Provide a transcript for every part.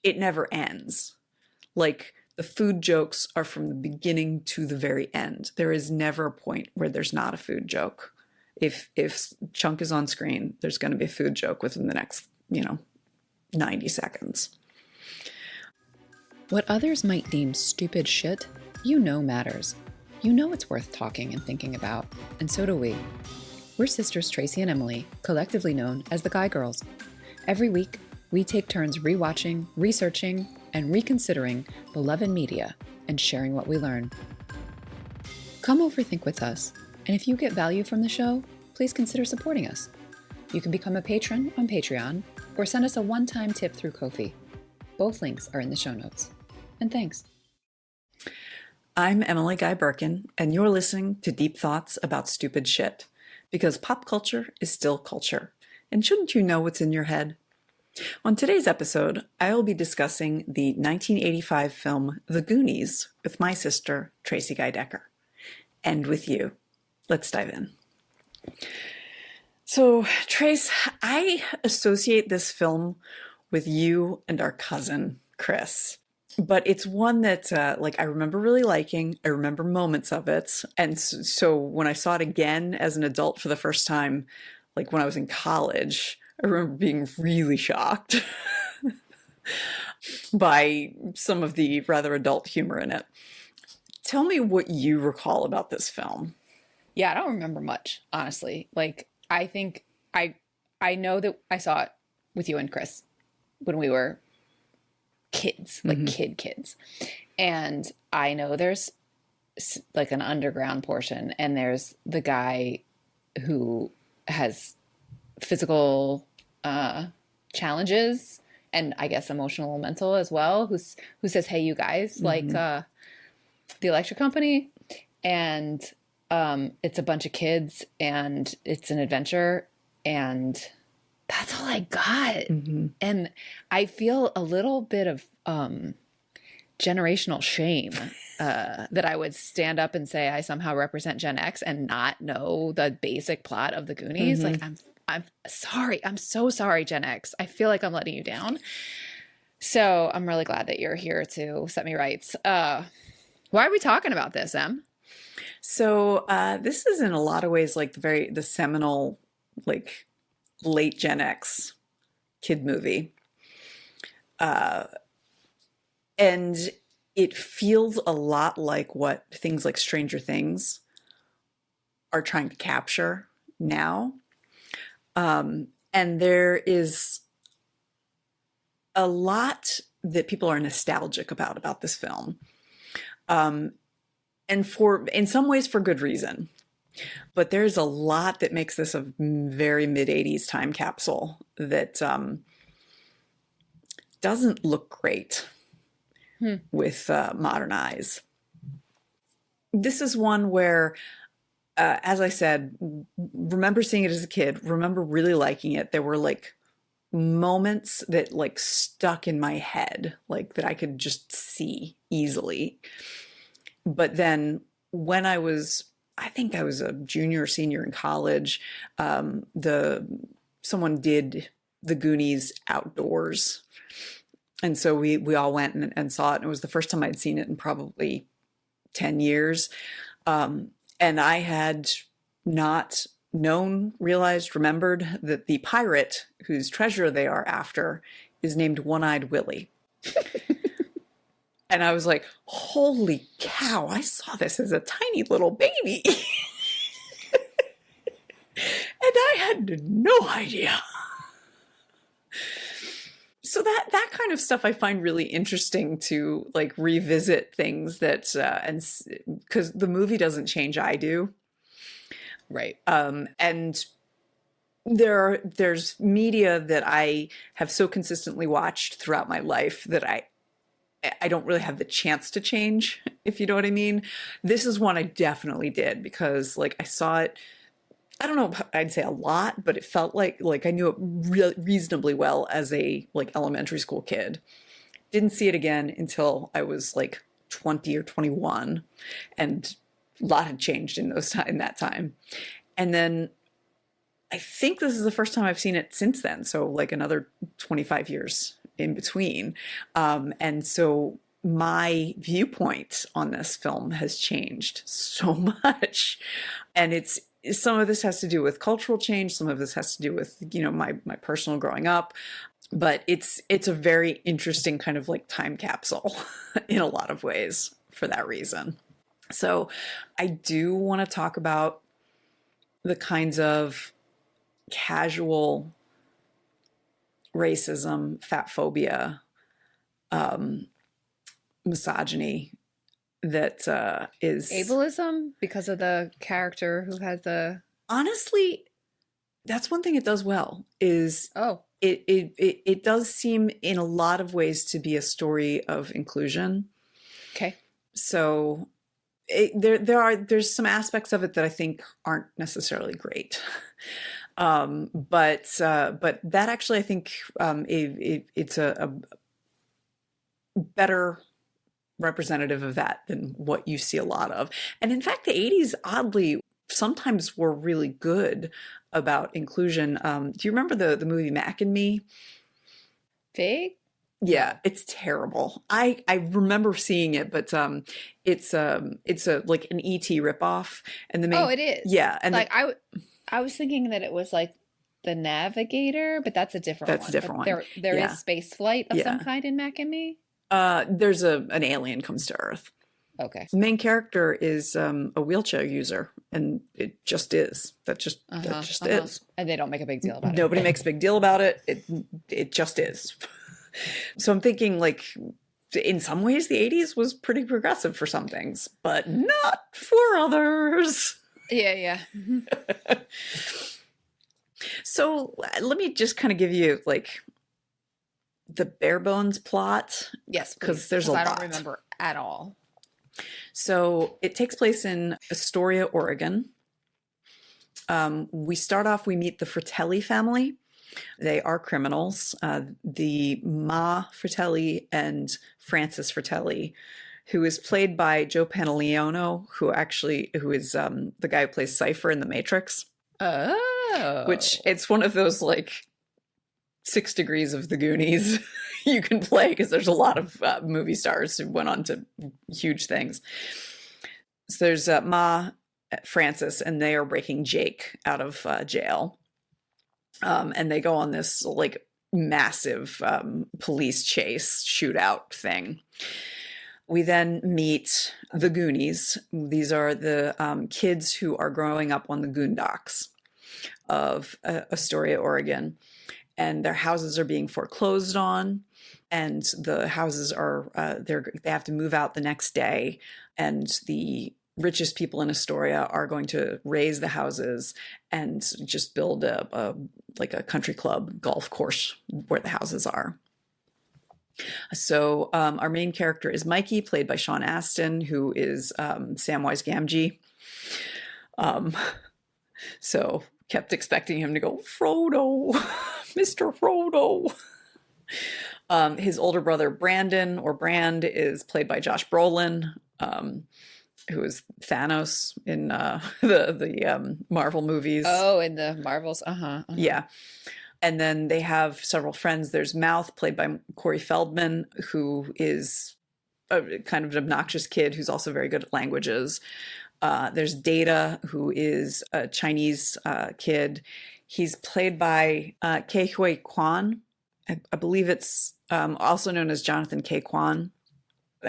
it never ends. Like, the food jokes are from the beginning to the very end. There is never a point where there's not a food joke. If Chunk is on screen, there's going to be a food joke within the next, 90 seconds. What others might deem stupid shit, matters. It's worth talking and thinking about, and so do we. We're sisters Tracy and Emily, collectively known as the Guy Girls. Every week, we take turns rewatching, researching, and reconsidering beloved media and sharing what we learn. Come overthink with us, and if you get value from the show, please consider supporting us. You can become a patron on Patreon or send us a one-time tip through Ko-fi. Both links are in the show notes. And thanks. I'm Emily Guy Birkin, and you're listening to Deep Thoughts About Stupid Shit, because pop culture is still culture. And shouldn't you know what's in your head? On today's episode, I will be discussing the 1985 film The Goonies with my sister, Tracy Guy Decker. And with you. Let's dive in. So, Trace, I associate this film with you and our cousin, Chris. But it's one that, I remember really liking. I remember moments of it. And so when I saw it again as an adult for the first time, like when I was in college, I remember being really shocked by some of the rather adult humor in it. Tell me what you recall about this film. Yeah, I don't remember much, honestly. I think I know that I saw it with you and Chris when we were kids, kids. And I know there's like an underground portion, and there's the guy who has physical challenges and I guess emotional and mental as well, who says, hey, you guys, the electric company, and it's a bunch of kids and it's an adventure, and that's all I got. And I feel a little bit of generational shame that I would stand up and say I somehow represent Gen X and not know the basic plot of the Goonies. I'm sorry. I'm so sorry, Gen X. I feel like I'm letting you down. So I'm really glad that you're here to set me right. Why are we talking about this, Em? So this is in a lot of ways like the seminal, late Gen X kid movie. And it feels a lot like what things like Stranger Things are trying to capture now. And there is a lot that people are nostalgic about this film. And in some ways for good reason. But there's a lot that makes this a very mid-'80s time capsule that doesn't look great with modern eyes. This is one where, as I said, remember seeing it as a kid, remember really liking it. There were moments that stuck in my head, that I could just see easily. But then when I think I was a junior or senior in college, someone did the Goonies outdoors. And so we all went and saw it. And it was the first time I'd seen it in probably 10 years. And I had not known, realized, remembered that the pirate whose treasure they are after is named One-Eyed Willie. And I was like, holy cow, I saw this as a tiny little baby. And I had no idea. So that kind of stuff I find really interesting to revisit things that, and because the movie doesn't change, I do. Right. And there's media that I have so consistently watched throughout my life that I don't really have the chance to change, if you know what I mean. This is one I definitely did because I saw it, I don't know, I'd say a lot, but it felt like I knew it reasonably well as a elementary school kid. Didn't see it again until I was 20 or 21, and a lot had changed in that time. And then I think this is the first time I've seen it since then. So another 25 years in between. And so my viewpoint on this film has changed so much. And it's some of this has to do with cultural change, some of this has to do with, you know, my personal growing up. But it's a very interesting kind of like time capsule in a lot of ways for that reason. So I do want to talk about the kinds of casual racism, fatphobia, misogyny that is Ableism because of the character who has the honestly, that's one thing it does well is oh it does seem in a lot of ways to be a story of inclusion. okay. So there's some aspects of it that I think aren't necessarily great. But that actually I think it's a better representative of that than what you see a lot of. And in fact, the 80s oddly sometimes were really good about inclusion. Do you remember the movie Mac and Me? Fig? Yeah, it's terrible. I remember seeing it, but it's a like an ET ripoff, and the main Oh, it is. yeah, and Like I was thinking that it was like the Navigator, but that's a different that's one. a different But one. there Yeah. is space flight of some Yeah. kind in Mac and Me. There's an alien comes to Earth. Okay. The main character is a wheelchair user, and it just is. That just is. And they don't make a big deal about it. Nobody makes a big deal about it. It just is. So I'm thinking, like, in some ways, the 80s was pretty progressive for some things, but not for others. Yeah, yeah. Mhm. So let me just kind of give you, like, the bare bones plot. Yes, because please, there's a I lot. don't remember at all. So it takes place in Astoria, Oregon. We start off, we meet the Fratelli family. They are criminals. The Ma Fratelli and Francis Fratelli, who is played by Joe Pantoliano, who is the guy who plays Cypher in The Matrix. Oh. Which it's one of those like 6 degrees of the Goonies you can play because there's a lot of movie stars who went on to huge things. So there's Ma, Francis, and they are breaking Jake out of jail. And they go on this like massive police chase shootout thing. We then meet the Goonies. These are the kids who are growing up on the Goondocks of Astoria, Oregon. And their houses are being foreclosed on. And the houses are, they have to move out the next day. And the richest people in Astoria are going to raise the houses and just build a country club golf course where the houses are. So our main character is Mikey, played by Sean Astin, who is Samwise Gamgee. So kept expecting him to go, Frodo, Mr. Frodo. His older brother, Brandon, or Brand, is played by Josh Brolin, who is Thanos in the Marvel movies. Oh, in the Marvels. Yeah. And then they have several friends. There's Mouth, played by Corey Feldman, who is a kind of an obnoxious kid who's also very good at languages. There's Data, who is a Chinese kid. He's played by Ke Huy Quan. I believe it's also known as Jonathan K. Kwan.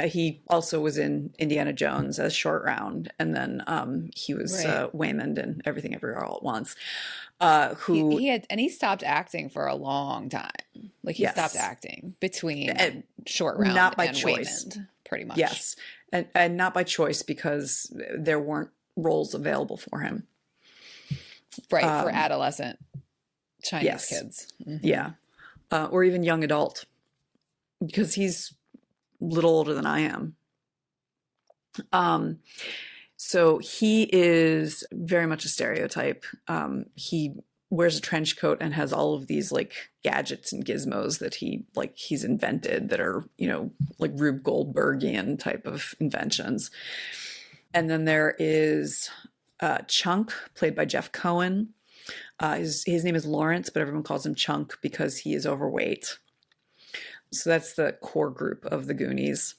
He also was in Indiana Jones as Short Round, and then he was Waymond in Everything Everywhere All at Once. He stopped acting for a long time. Like he stopped acting between Short Round not by and choice, Waymond, pretty much. Yes, and not by choice because there weren't roles available for him. Right, for adolescent Chinese kids. Mm-hmm. Yeah, or even young adult, because he's a little older than I am. So he is very much a stereotype. He wears a trench coat and has all of these like gadgets and gizmos that he's invented that are, like Rube Goldbergian type of inventions. And then there is Chunk, played by Jeff Cohen. His name is Lawrence, but everyone calls him Chunk because he is overweight. So that's the core group of the Goonies.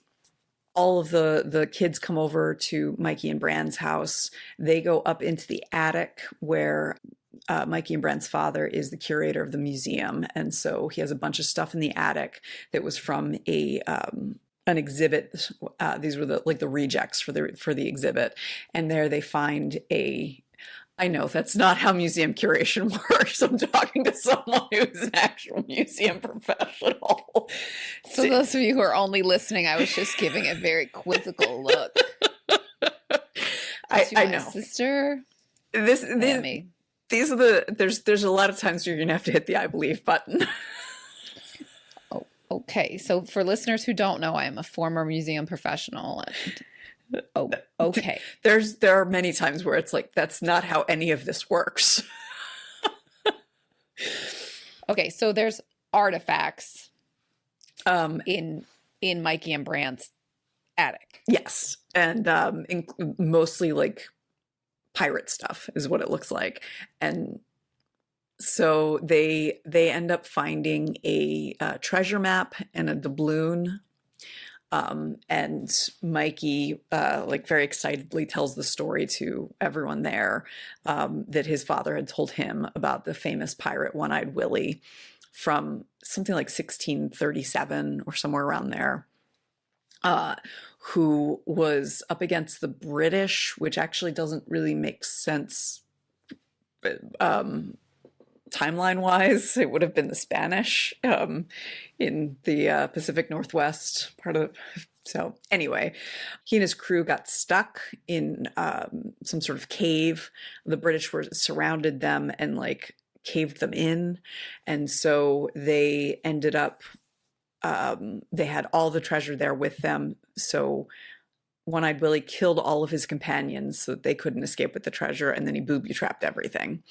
All of the kids come over to Mikey and Bran's house. They go up into the attic where Mikey and Brent's father is the curator of the museum, and so he has a bunch of stuff in the attic that was from an exhibit. These were the rejects for the exhibit, and there they find a. I know that's not how museum curation works. I'm talking to someone who's an actual museum professional. So those of you who are only listening, I was just giving a very quizzical look. I know, sister. These are there's a lot of times you're gonna have to hit the I believe button. Oh, okay. So for listeners who don't know, I am a former museum professional. Oh, okay. There are many times where it's like, that's not how any of this works. Okay, so there's artifacts in Mikey and Brand's attic. Yes, and mostly like pirate stuff is what it looks like. And so they end up finding a treasure map and a doubloon. And Mikey, like very excitedly tells the story to everyone there, that his father had told him about the famous pirate One-Eyed Willie from something like 1637 or somewhere around there, who was up against the British, which actually doesn't really make sense. Timeline wise, it would have been the Spanish in the Pacific Northwest part of. So anyway, he and his crew got stuck in some sort of cave. The British surrounded them and like caved them in, and so they ended up. They had all the treasure there with them. So One-Eyed Willie killed all of his companions so that they couldn't escape with the treasure, and then he booby trapped everything.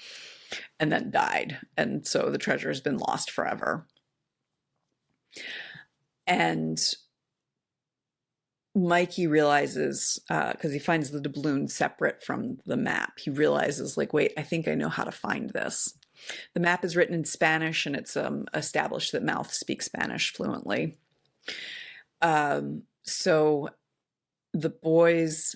And then died. And so the treasure has been lost forever. And Mikey realizes, because he finds the doubloon separate from the map, he realizes, like, wait, I think I know how to find this. The map is written in Spanish, and it's established that Mouth speaks Spanish fluently. So the boys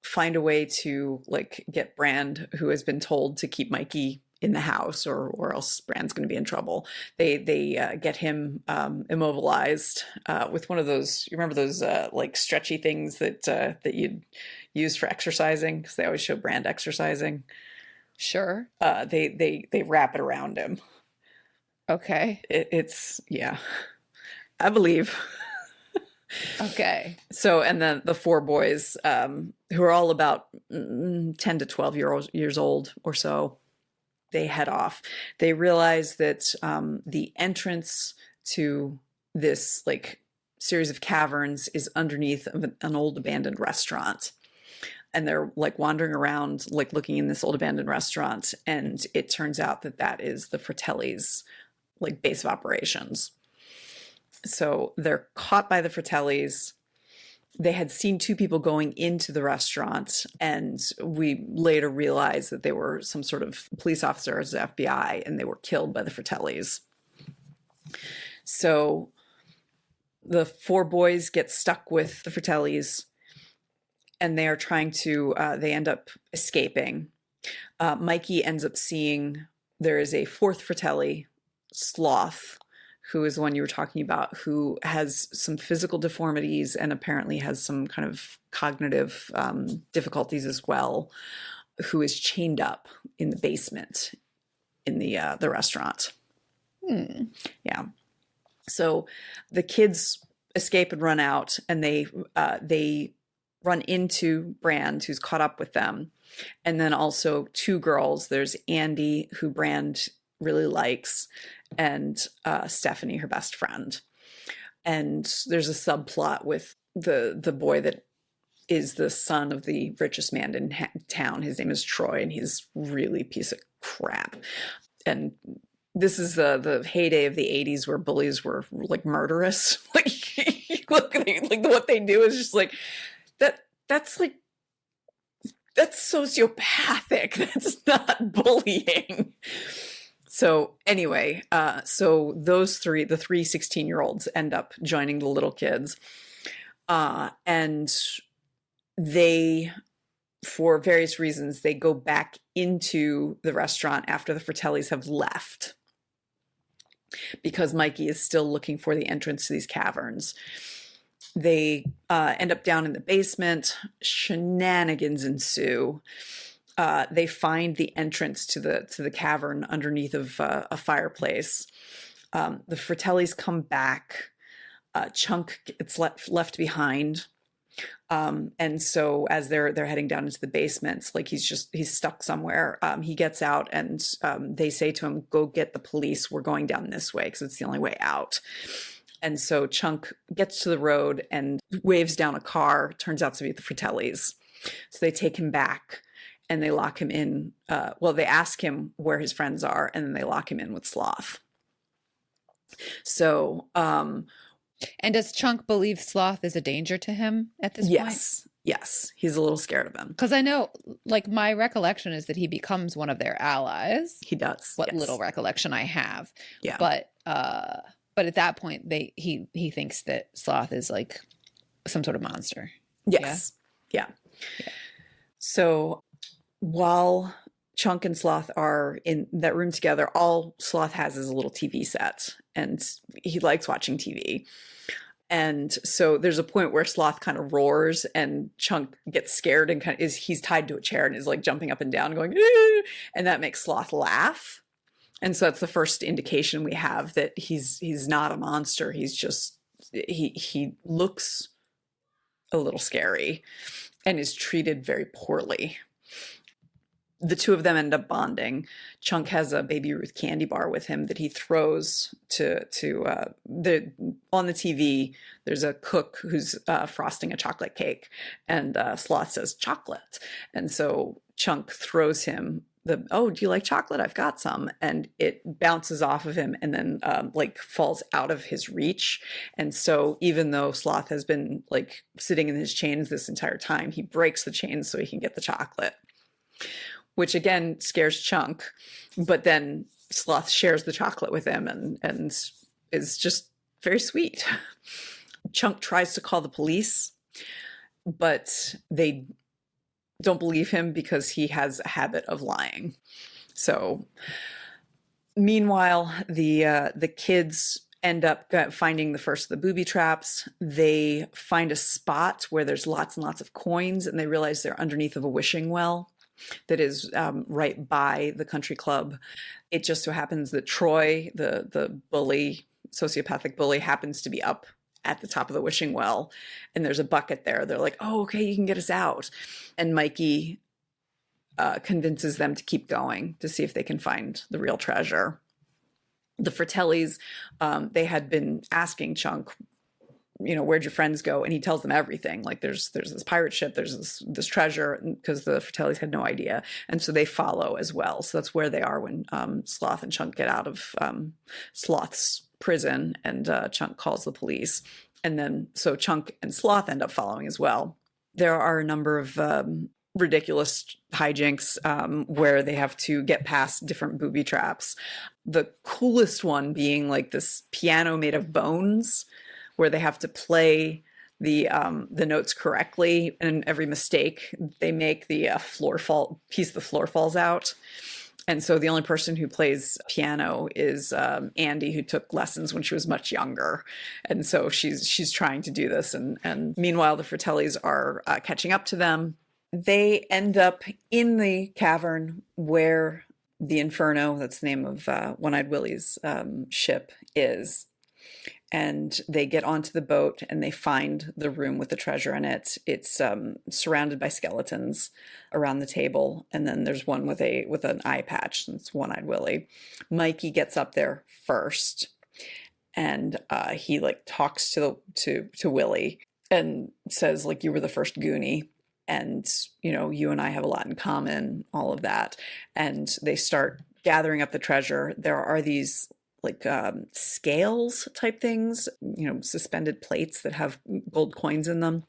find a way to like get Brand, who has been told to keep Mikey in the house or else Brand's going to be in trouble. They get him immobilized with one of those, you remember those like stretchy things that you'd use for exercising, because they always show Brand exercising. Sure. They wrap it around him. Okay. It's yeah, I believe. Okay. So, and then the four boys, who are all about 10 to 12 years old or so, they head off. They realize that the entrance to this like series of caverns is underneath an old abandoned restaurant. And they're like wandering around, like looking in this old abandoned restaurant. And it turns out that that is the Fratellis' like base of operations. So they're caught by the Fratellis. They had seen two people going into the restaurant, and we later realized that they were some sort of police officers, the FBI, and they were killed by the Fratellis. So the four boys get stuck with the Fratellis, and they are trying to, they end up escaping. Mikey ends up seeing there is a fourth Fratelli, Sloth, who is the one you were talking about, who has some physical deformities and apparently has some kind of cognitive difficulties as well, who is chained up in the basement in the restaurant. Yeah. So the kids escape and run out, and they run into Brand, who's caught up with them. And then also two girls. There's Andy, who Brand really likes, and Stephanie, her best friend. And there's a subplot with the boy that is the son of the richest man in town. His name is Troy, and he's really a piece of crap. And this is the heyday of the 80s where bullies were like murderous. Like, look, like what they do is just like that's sociopathic. That's not bullying. So anyway, so the three 16-year-olds end up joining the little kids. And they, for various reasons, they go back into the restaurant after the Fratellis have left because Mikey is still looking for the entrance to these caverns. They end up down in the basement. Shenanigans ensue. They find the entrance to the cavern underneath of a fireplace. The Fratellis come back. Chunk gets left behind. And so as they're heading down into the basements, like he's stuck somewhere. He gets out and they say to him, "Go get the police. We're going down this way because it's the only way out." And so Chunk gets to the road and waves down a car. Turns out to be the Fratellis. So they take him back and they lock him in. Well, they ask him where his friends are, and then they lock him in with Sloth. So, And does Chunk believe Sloth is a danger to him at this point? Yes, he's a little scared of him. Because I know, like, my recollection is that he becomes one of their allies. He does. What little recollection I have. Yeah. But at that point, he thinks that Sloth is like some sort of monster. Yes. Yeah. So while Chunk and Sloth are in that room together, all Sloth has is a little TV set, and he likes watching TV. And so there's a point where Sloth kind of roars and Chunk gets scared and he's tied to a chair and is like jumping up and down going, "Aah!" And that makes Sloth laugh. And so that's the first indication we have that he's not a monster. He's just, he looks a little scary and is treated very poorly. The two of them end up bonding. Chunk has a Baby Ruth candy bar with him that he throws on the TV. There's a cook who's frosting a chocolate cake, and Sloth says chocolate, and so Chunk throws him "Oh, do you like chocolate? I've got some," and it bounces off of him and then like falls out of his reach. And so even though Sloth has been like sitting in his chains this entire time, he breaks the chains so he can get the chocolate, which again scares Chunk. But then Sloth shares the chocolate with him and is just very sweet. Chunk tries to call the police, but they don't believe him because he has a habit of lying. So meanwhile, the kids end up finding the first of the booby traps. They find a spot where there's lots and lots of coins, and they realize they're underneath of a wishing well that is right by the country club. It just so happens that Troy, the bully, sociopathic bully, happens to be up at the top of the wishing well, and there's a bucket there. They're like, "Oh, okay, you can get us out." And Mikey convinces them to keep going to see if they can find the real treasure. The Fratellis, they had been asking Chunk, "Where'd your friends go?" And he tells them everything. Like there's this pirate ship, there's this treasure, because the Fratellis had no idea. And so they follow as well. So that's where they are when Sloth and Chunk get out of Sloth's prison, and Chunk calls the police. And then so Chunk and Sloth end up following as well. There are a number of ridiculous hijinks where they have to get past different booby traps. The coolest one being like this piano made of bones, where they have to play the notes correctly, and every mistake they make, the piece of the floor falls out. And so the only person who plays piano is Andy, who took lessons when she was much younger. And so she's trying to do this. And meanwhile, the Fratellis are catching up to them. They end up in the cavern where the Inferno, that's the name of One-Eyed Willie's ship, is. And they get onto the boat and they find the room with the treasure in it. It's surrounded by skeletons around the table, and then there's one with an eye patch, and it's One-Eyed Willie. Mikey gets up there first, and he like talks to Willie and says, like, "You were the first Goonie, and you and I have a lot in common," all of that. And they start gathering up the treasure. There are these scales type things, suspended plates that have gold coins in them.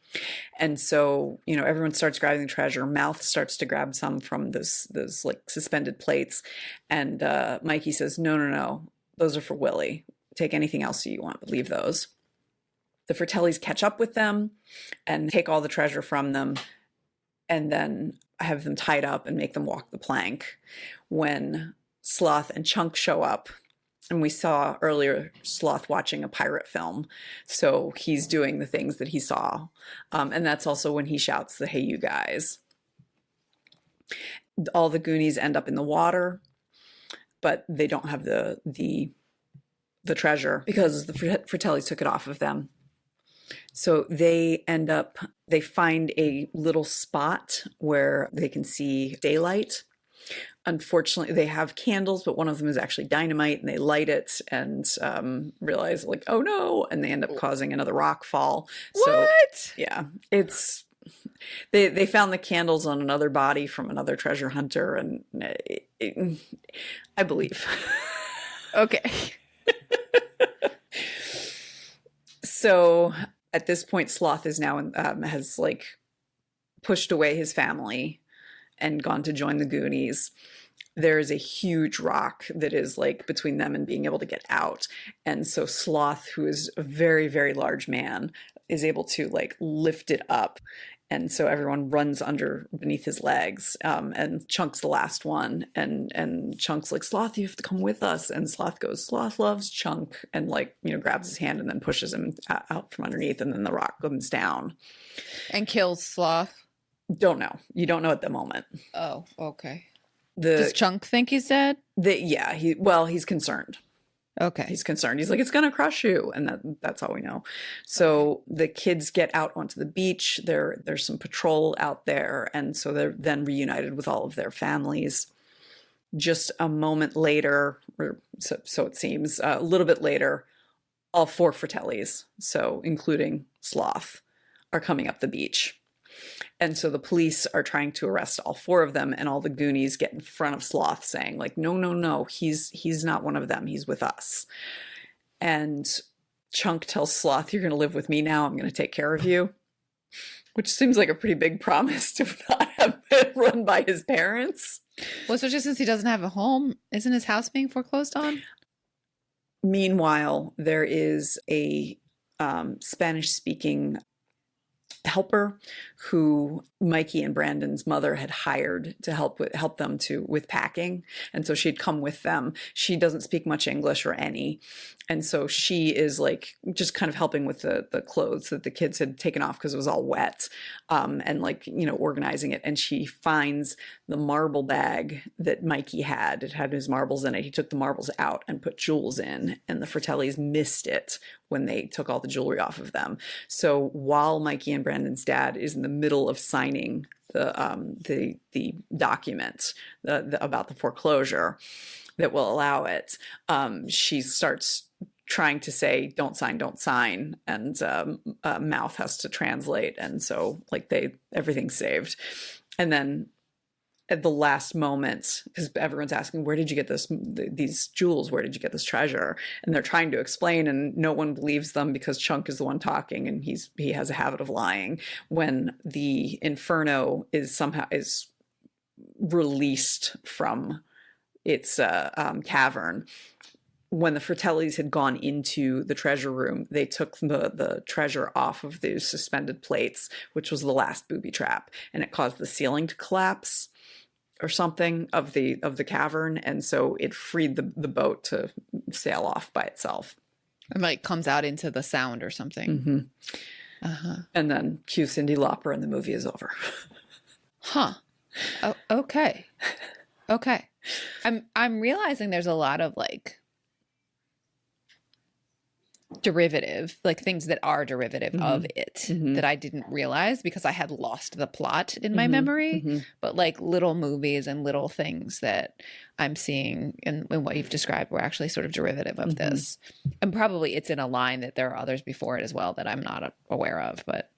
And so, everyone starts grabbing the treasure. Mouth starts to grab some from those like suspended plates. And Mikey says, no, no, no, those are for Willie. Take anything else you want, but leave those. The Fratellis catch up with them and take all the treasure from them, and then have them tied up and make them walk the plank. When Sloth and Chunk show up, and we saw earlier Sloth watching a pirate film, so he's doing the things that he saw. And that's also when he shouts the "Hey, you guys." All the Goonies end up in the water, but they don't have the treasure because the Fratellis took it off of them. So they find a little spot where they can see daylight. Unfortunately, they have candles, but one of them is actually dynamite, and they light it and realize, like, oh no, and they end up causing another rock fall. So, What? yeah, they found the candles on another body from another treasure hunter, and I believe. Okay. So at this point, Sloth is now has like pushed away his family and gone to join the Goonies. There is a huge rock that is like between them and being able to get out. And so Sloth, who is a very, very large man, is able to like lift it up. And so everyone runs beneath his legs. And Chunk's the last one. And Chunk's like, Sloth, you have to come with us. And Sloth goes, Sloth loves Chunk, and like, grabs his hand and then pushes him out from underneath. And then the rock comes down. And kills Sloth. Don't know. You don't know at the moment. Oh, okay. Does Chunk think he's dead? Yeah, he's concerned. Okay. He's concerned. He's like, it's going to crush you. And that's all we know. So the kids get out onto the beach. There's some patrol out there. And so they're then reunited with all of their families. Just a moment later, or so it seems, a little bit later, all 4 Fratellis, so including Sloth, are coming up the beach. And so the police are trying to arrest all 4 of them, and all the Goonies get in front of Sloth saying, like, no, no, no, he's not one of them. He's with us. And Chunk tells Sloth, you're going to live with me now. I'm going to take care of you, which seems like a pretty big promise to not have been run by his parents. Well, especially since he doesn't have a home. Isn't his house being foreclosed on? Meanwhile, there is a Spanish-speaking helper who Mikey and Brandon's mother had hired to help them with packing, and so she'd come with them. She doesn't speak much English or any, and so she is like just kind of helping with the clothes that the kids had taken off because it was all wet, and like organizing it. And she finds the marble bag that Mikey had. It had his marbles in it. He took the marbles out and put jewels in, and the Fratellis missed it when they took all the jewelry off of them. So while Mikey and Brandon's dad is in the middle of signing the document about the foreclosure that will allow it, she starts trying to say, don't sign, and Mouth has to translate, and so like everything's saved. And then at the last moment, because everyone's asking, where did you get these jewels? Where did you get this treasure? And they're trying to explain, and no one believes them because Chunk is the one talking, and he has a habit of lying. When the Inferno is released from its cavern, when the Fratellis had gone into the treasure room, they took the treasure off of those suspended plates, which was the last booby trap, and it caused the ceiling to collapse or something of the cavern, and so it freed the boat to sail off by itself. It like comes out into the sound or something. Mm-hmm. Uh-huh. And then cue Cyndi Lauper, and the movie is over. Huh. Oh, okay. Okay. I'm realizing there's a lot of like derivative, like things that are derivative of it that I didn't realize because I had lost the plot in my memory, but like little movies and little things that I'm seeing in what you've described were actually sort of derivative of this. And probably it's in a line that there are others before it as well that I'm not aware of, but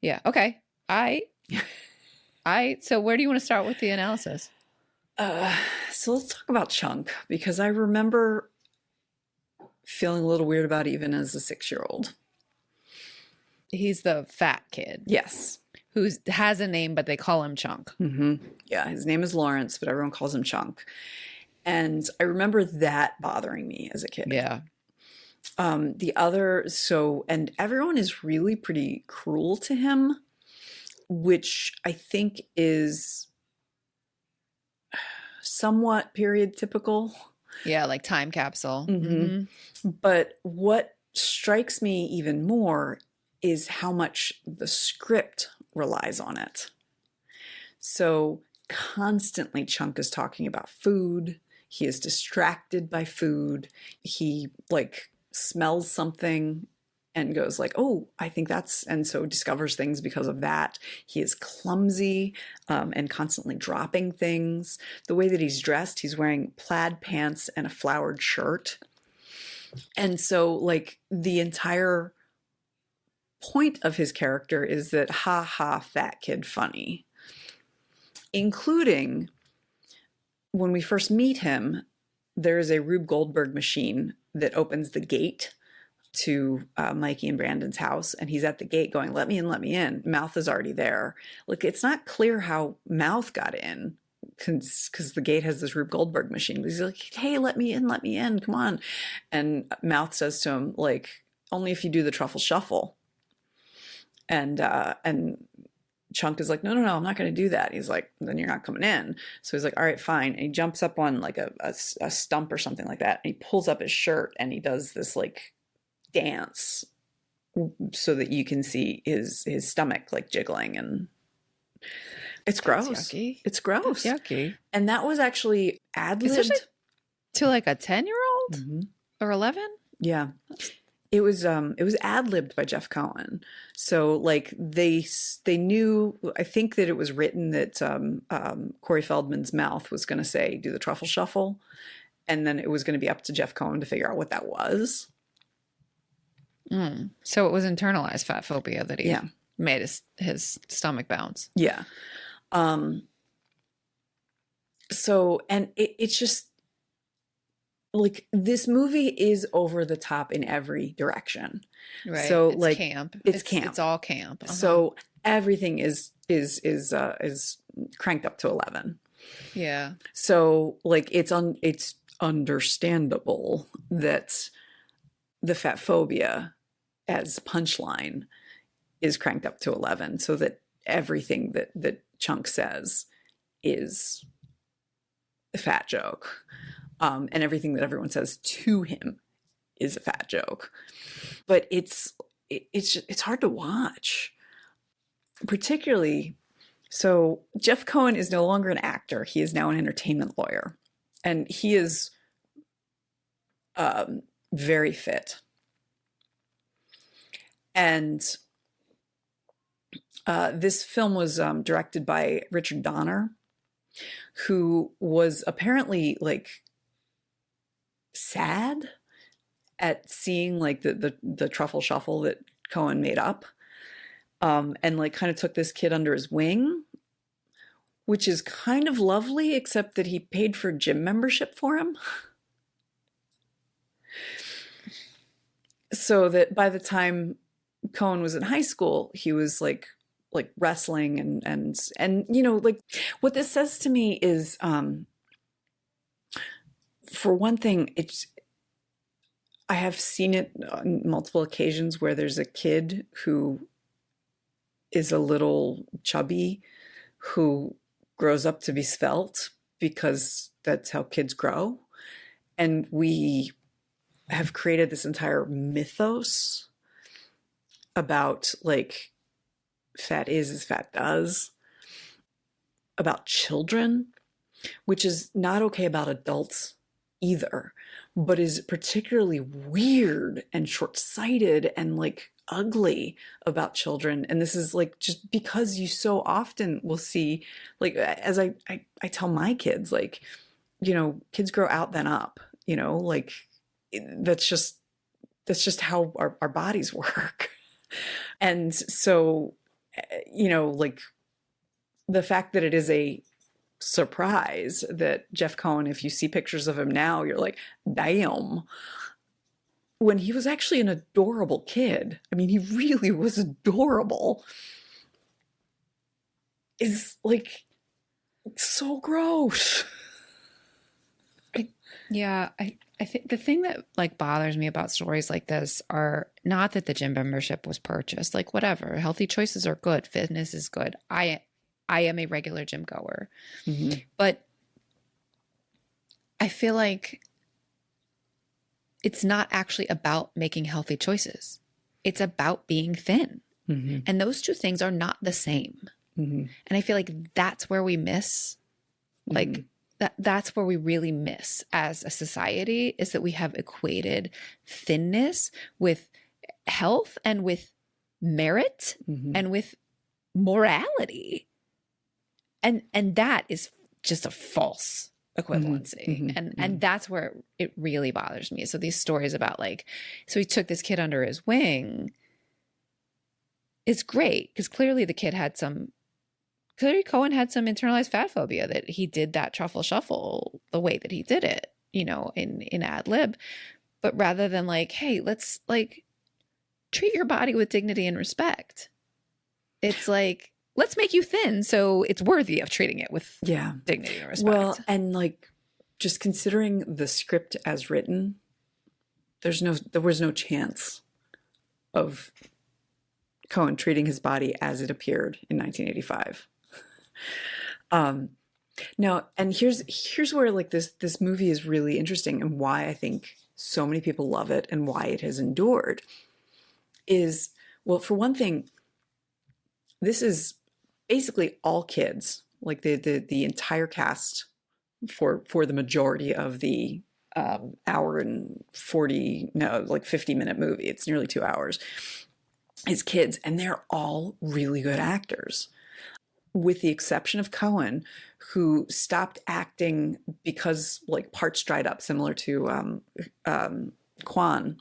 yeah. Okay. So where do you want to start with the analysis? So let's talk about Chunk, because I remember feeling a little weird about even as a 6-year-old. He's the fat kid Yes. who has a name, but they call him Chunk. Yeah, his name is Lawrence, but everyone calls him Chunk. And I remember that bothering me as a kid. Yeah. And everyone is really pretty cruel to him, which I think is somewhat period typical. Yeah, like time capsule. But what strikes me even more is how much the script relies on it. So constantly Chunk is talking about food. He is distracted by food. He like smells something and goes like, oh, I think that's, and so discovers things because of that. He is clumsy and constantly dropping things. The way that he's dressed, he's wearing plaid pants and a flowered shirt. And so like the entire point of his character is that, ha ha, fat kid funny. Including when we first meet him, there is a Rube Goldberg machine that opens the gate to Mikey and Brandon's house, and he's at the gate going, let me in, let me in. Mouth is already there. Like, it's not clear how Mouth got in because the gate has this Rube Goldberg machine. But he's like, hey, let me in, come on. And Mouth says to him, like, only if you do the truffle shuffle. And Chunk is like, no, I'm not going to do that. He's like, then you're not coming in. So he's like, all right, fine. And he jumps up on like a stump or something like that. And he pulls up his shirt and he does this like dance so that you can see his stomach like jiggling, and it's gross. Yucky. It's gross. That's yucky. And that was actually ad-libbed. Especially to like a 10-year-old or 11? Yeah. It was ad-libbed by Jeff Cohen. So like they knew, I think that it was written that Corey Feldman's mouth was going to say, do the truffle shuffle. And then it was going to be up to Jeff Cohen to figure out what that was. So it was internalized fat phobia that he Yeah. made his stomach bounce. Yeah. So, and it's just like, this movie is over the top in every direction. Right. So it's like camp. It's camp. It's all camp. So everything is cranked up to 11. Yeah. So like it's understandable that the fat phobia as punchline is cranked up to 11, so that everything that Chunk says is a fat joke. And everything that everyone says to him is a fat joke. But it's hard to watch. Particularly, so Jeff Cohen is no longer an actor. He is now an entertainment lawyer. And he is very fit. And this film was directed by Richard Donner, who was apparently like sad at seeing like the truffle shuffle that Cohen made up, and like kind of took this kid under his wing, which is kind of lovely, except that he paid for gym membership for him. So that by the time Cohen was in high school, he was like wrestling and you know, like what this says to me is, for one thing, I have seen it on multiple occasions where there's a kid who is a little chubby who grows up to be svelte because that's how kids grow. And we have created this entire mythos about like fat is as fat does, about children, which is not okay about adults either, but is particularly weird and short-sighted and like ugly about children. And this is like just because you so often will see, like, as I tell my kids, like, you know, kids grow out then up, you know, like that's just how our bodies work. And so, you know, like the fact that it is a surprise that Jeff Cohen, if you see pictures of him now, you're like, damn, when he was actually an adorable kid, I mean, he really was adorable, is like so gross. Yeah, I think the thing that like bothers me about stories like this are not that the gym membership was purchased, like whatever, healthy choices are good, fitness is good. I am a regular gym goer, Mm-hmm. but I feel like it's not actually about making healthy choices. It's about being thin. Mm-hmm. And those two things are not the same. Mm-hmm. And I feel like that's where we miss, like Mm-hmm. that's where we really miss as a society, is that we have equated thinness with health and with merit Mm-hmm. and with morality. And that is just a false equivalency. Mm-hmm. And Mm-hmm. and that's where it really bothers me. So these stories about like, so he took this kid under his wing is great because clearly Cohen had some internalized fat phobia, that he did that truffle shuffle the way that he did it, in ad lib. But rather than like, hey, let's like treat your body with dignity and respect, it's like, let's make you thin so it's worthy of treating it with dignity and respect. Well, and like just considering the script as written, there was no chance of Cohen treating his body as it appeared in 1985. Now, and here's where like this movie is really interesting, and why I think so many people love it and why it has endured is, well, for one thing, this is basically all kids, like the entire cast for the majority of the hour and 50-minute movie. It's nearly 2 hours. Is kids, and they're all really good actors, with the exception of Cohen, who stopped acting because like parts dried up, similar to Kwan,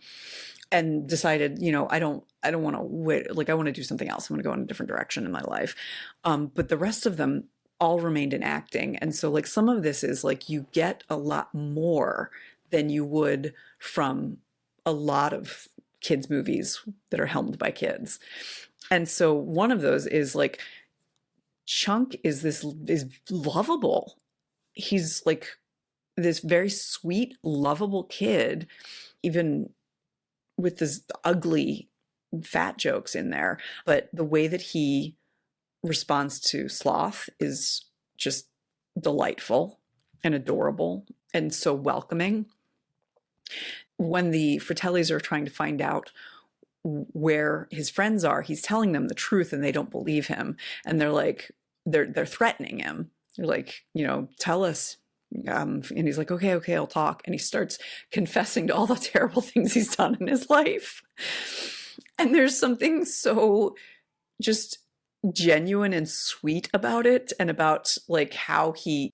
and decided, I don't want to wait. Like, I want to do something else. I want to go in a different direction in my life. But the rest of them all remained in acting. And so like some of this is like, you get a lot more than you would from a lot of kids movies that are helmed by kids. And so one of those is like, Chunk is lovable. He's like this very sweet, lovable kid, even with this ugly fat jokes in there. But the way that he responds to Sloth is just delightful and adorable and so welcoming. When the Fratellis are trying to find out where his friends are, he's telling them the truth and they don't believe him. And they're like, they're threatening him. They're like, tell us. And he's like, okay, I'll talk. And he starts confessing to all the terrible things he's done in his life. And there's something so just genuine and sweet about it, and about like how he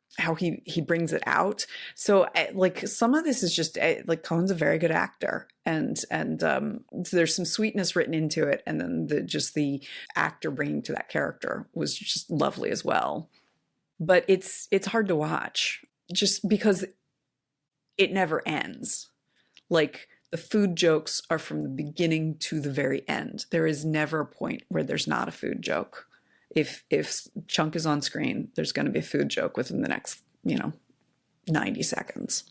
brings it out. So like some of this is just like Cohen's a very good actor, and so there's some sweetness written into it, and then the actor bringing to that character was just lovely as well. But it's hard to watch just because it never ends. Like, the food jokes are from the beginning to the very end. There is never a point where there's not a food joke. If Chunk is on screen, there's going to be a food joke within the next, 90 seconds.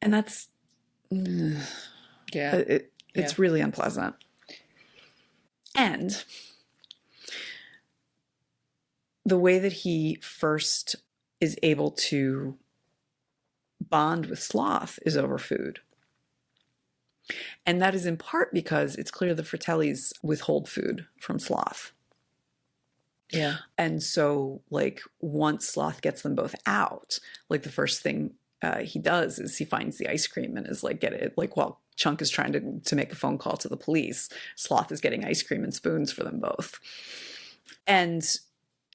And that's, it's really unpleasant. And the way that he first is able to bond with Sloth is over food. And that is in part because it's clear the Fratellis withhold food from Sloth. Yeah. And so, like, once Sloth gets them both out, like, the first thing he does is he finds the ice cream and is like, get it. Like, while Chunk is trying to make a phone call to the police, Sloth is getting ice cream and spoons for them both. And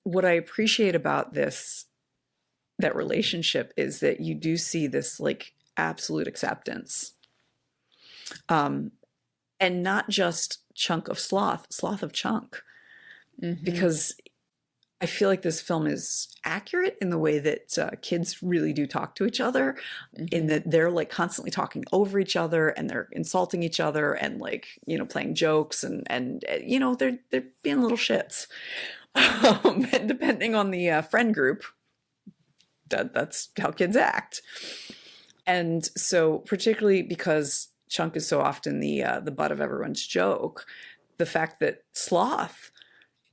what I appreciate about that relationship is that you do see this, like, absolute acceptance. And not just Chunk of Sloth, Sloth of Chunk. Mm-hmm. Because I feel like this film is accurate in the way that kids really do talk to each other, in that they're like constantly talking over each other and they're insulting each other and like, you know, playing jokes and you know, they're being little shits. And depending on the friend group, that's how kids act. And so particularly because Chunk is so often the butt of everyone's joke, the fact that Sloth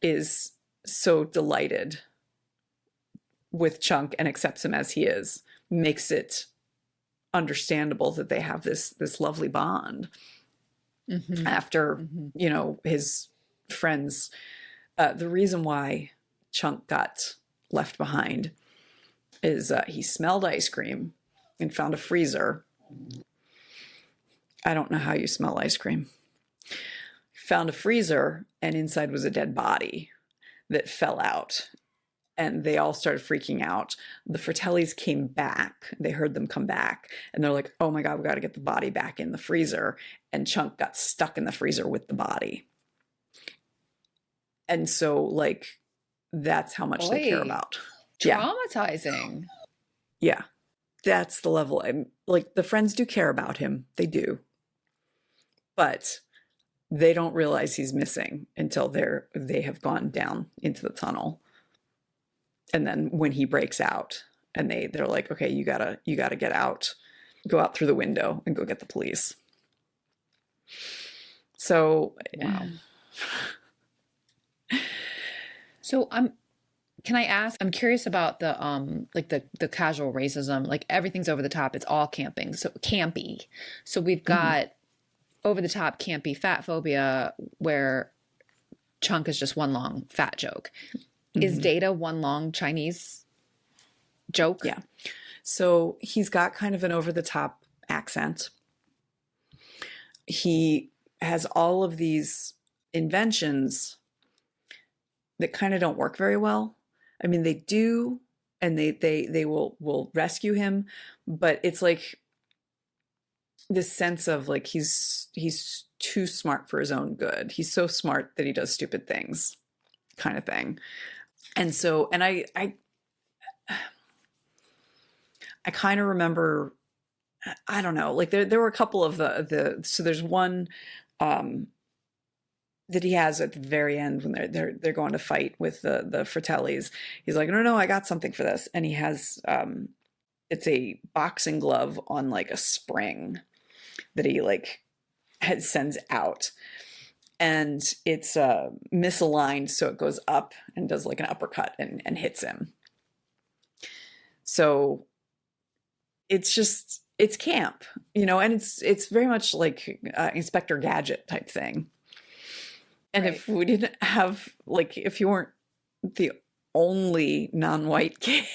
is so delighted with Chunk and accepts him as he is makes it understandable that they have this lovely bond after, you know, his friends. The reason why Chunk got left behind is he smelled ice cream and found a freezer. I don't know how you smell ice cream. Found a freezer, and inside was a dead body that fell out. And they all started freaking out. The Fratellis came back. They heard them come back. And they're like, oh my God, we got to get the body back in the freezer. And Chunk got stuck in the freezer with the body. And so, like, that's how much they care about. Traumatizing. Yeah. That's the level. Like, the friends do care about him. They do. But they don't realize he's missing until they have gone down into the tunnel. And then when he breaks out and they're like, okay, you gotta get out, go out through the window and go get the police. So, wow. So can I ask, I'm curious about the like the casual racism, like everything's over the top. It's all camping. So campy. So we've got over the top campy fat phobia where Chunk is just one long fat joke. Is Data one long Chinese joke? Yeah. So he's got kind of an over-the-top accent. He has all of these inventions that kind of don't work very well. I mean, they do, and they will rescue him, but it's like this sense of like he's too smart for his own good. He's so smart that he does stupid things, kind of thing. And so, and I kind of remember, I don't know, like there were a couple of so there's one that he has at the very end when they're going to fight with the Fratellis. He's like, no, I got something for this. And he has, it's a boxing glove on like a spring that he like sends out. And it's misaligned, so it goes up and does like an uppercut and hits him. So it's camp, you know, and it's very much like Inspector Gadget type thing. And if we didn't have, like, if you weren't the only non-white kid.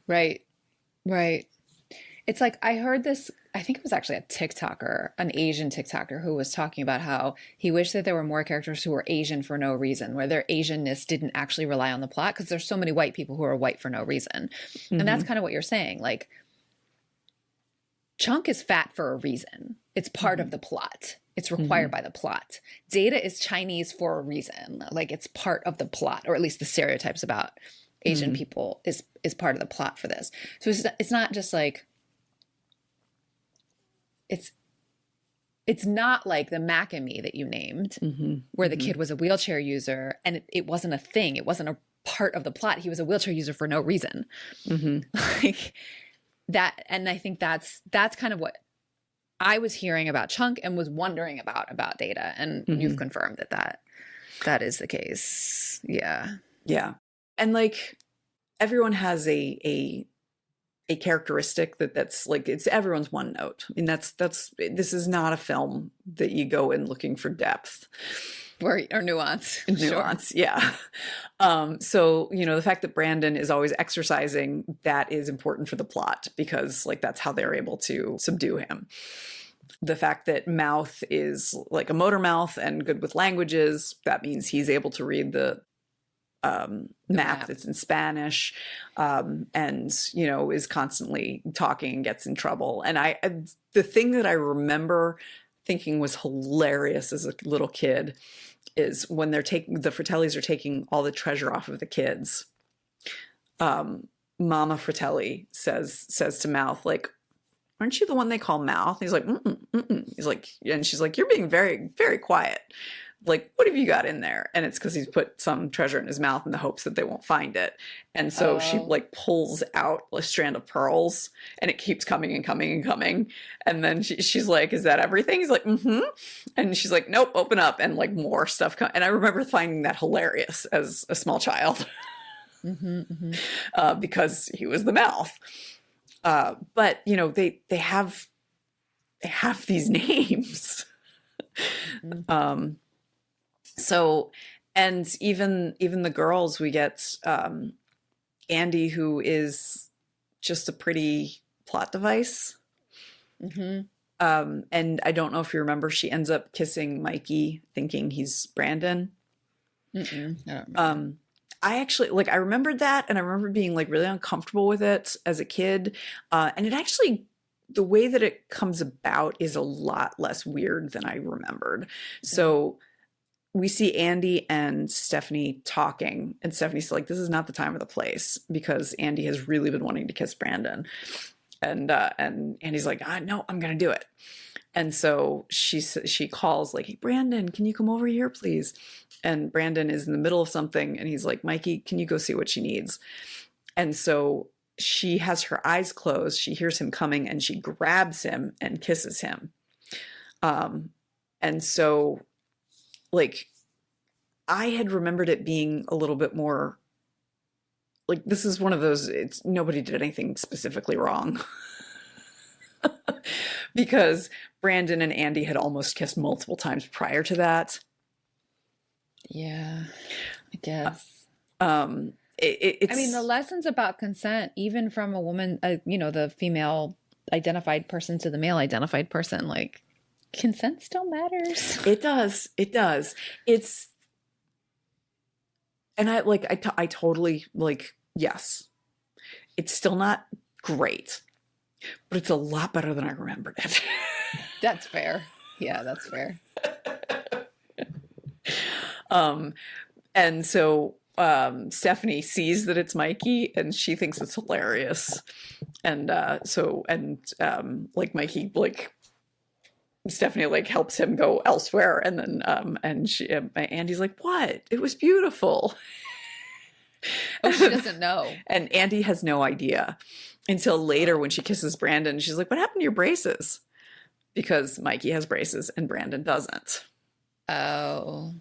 Right. It's like, I heard this, I think it was actually a TikToker, an Asian TikToker, who was talking about how he wished that there were more characters who were Asian for no reason, where their Asianness didn't actually rely on the plot, because there's so many white people who are white for no reason. And that's kind of what you're saying. Like, Chunk is fat for a reason. It's part of the plot. It's required by the plot. Data is Chinese for a reason. Like, it's part of the plot, or at least the stereotypes about Asian people is part of the plot for this. So it's not just like, it's not like the Mac and Me that you named, where the kid was a wheelchair user and it wasn't a thing. It wasn't a part of the plot. He was a wheelchair user for no reason. Like that. And I think that's kind of what I was hearing about Chunk and was wondering about Data. And you've confirmed that is the case. Yeah. Yeah. And like everyone has a characteristic that's like, it's everyone's one note. I mean, this is not a film that you go in looking for depth or nuance. Nuance. Sure. Yeah. So, you know, the fact that Brandon is always exercising, that is important for the plot, because like, that's how they're able to subdue him. The fact that Mouth is like a motor mouth and good with languages, that means he's able to read the map that's in Spanish, and, you know, is constantly talking and gets in trouble. And the thing that I remember thinking was hilarious as a little kid is when the Fratellis are taking all the treasure off of the kids. Mama Fratelli says to Mouth, like, aren't you the one they call Mouth? He's like, mm-mm, mm-mm. He's like, and she's like, you're being very, very quiet. Like, what have you got in there? And it's because he's put some treasure in his mouth in the hopes that they won't find it. And so she like pulls out a strand of pearls, and it keeps coming and coming and coming. And then she's like, is that everything? He's like, mm-hmm. And she's like, nope, open up. And like more stuff. And I remember finding that hilarious as a small child. Mm-hmm, mm-hmm. Because he was the Mouth. But you know, they have these names. Mm-hmm. So, and even the girls, we get Andy, who is just a pretty plot device. Mm-hmm. And I don't know if you remember, she ends up kissing Mikey, thinking he's Brandon. Mm-mm. I don't remember. I actually, like, I remembered that, and I remember being like really uncomfortable with it as a kid. And it actually, the way that it comes about is a lot less weird than I remembered. So we see Andy and Stephanie talking, and Stephanie's like, this is not the time or the place, because Andy has really been wanting to kiss Brandon. And Andy's like, no, I'm going to do it. And so she calls like, hey, Brandon, can you come over here, please? And Brandon is in the middle of something, and he's like, Mikey, can you go see what she needs? And so she has her eyes closed. She hears him coming, and she grabs him and kisses him. And so, like, I had remembered it being a little bit more like, this is one of those, it's nobody did anything specifically wrong. Because Brandon and Andy had almost kissed multiple times prior to that. Yeah, I guess. It's, I mean, the lessons about consent, even from a woman, the female identified person to the male identified person, like, consent still matters. It does. It does. It's, and I totally, like, yes, it's still not great, but it's a lot better than I remembered it. That's fair. Yeah, that's fair. And so Stephanie sees that it's Mikey, and she thinks it's hilarious. And like, Mikey, like, Stephanie like helps him go elsewhere, and then Andy's like, what? It was beautiful. Oh, she doesn't know. And Andy has no idea until later when she kisses Brandon. She's like, what happened to your braces? Because Mikey has braces and Brandon doesn't. Oh.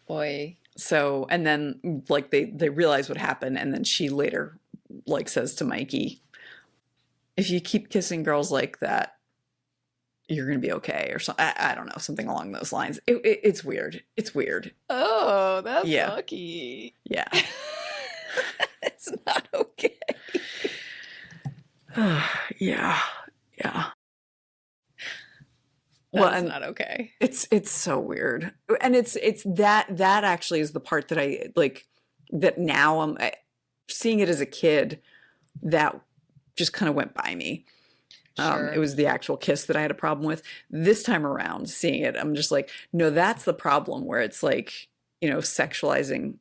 Boy. So, and then like they realize what happened, and then she later like says to Mikey, if you keep kissing girls like that, you're going to be okay, or something. I don't know, something along those lines. It's weird. It's weird. Oh, that's Yeah. lucky. Yeah. It's not okay. Yeah. Yeah. Well, Well, that's and not okay. it's so weird. And it's that actually is the part that I like, that now I'm seeing it as a kid, that just kind of went by me. Sure. It was the actual kiss that I had a problem with. This time around, seeing it, I'm just like, no, that's the problem, where it's like, sexualizing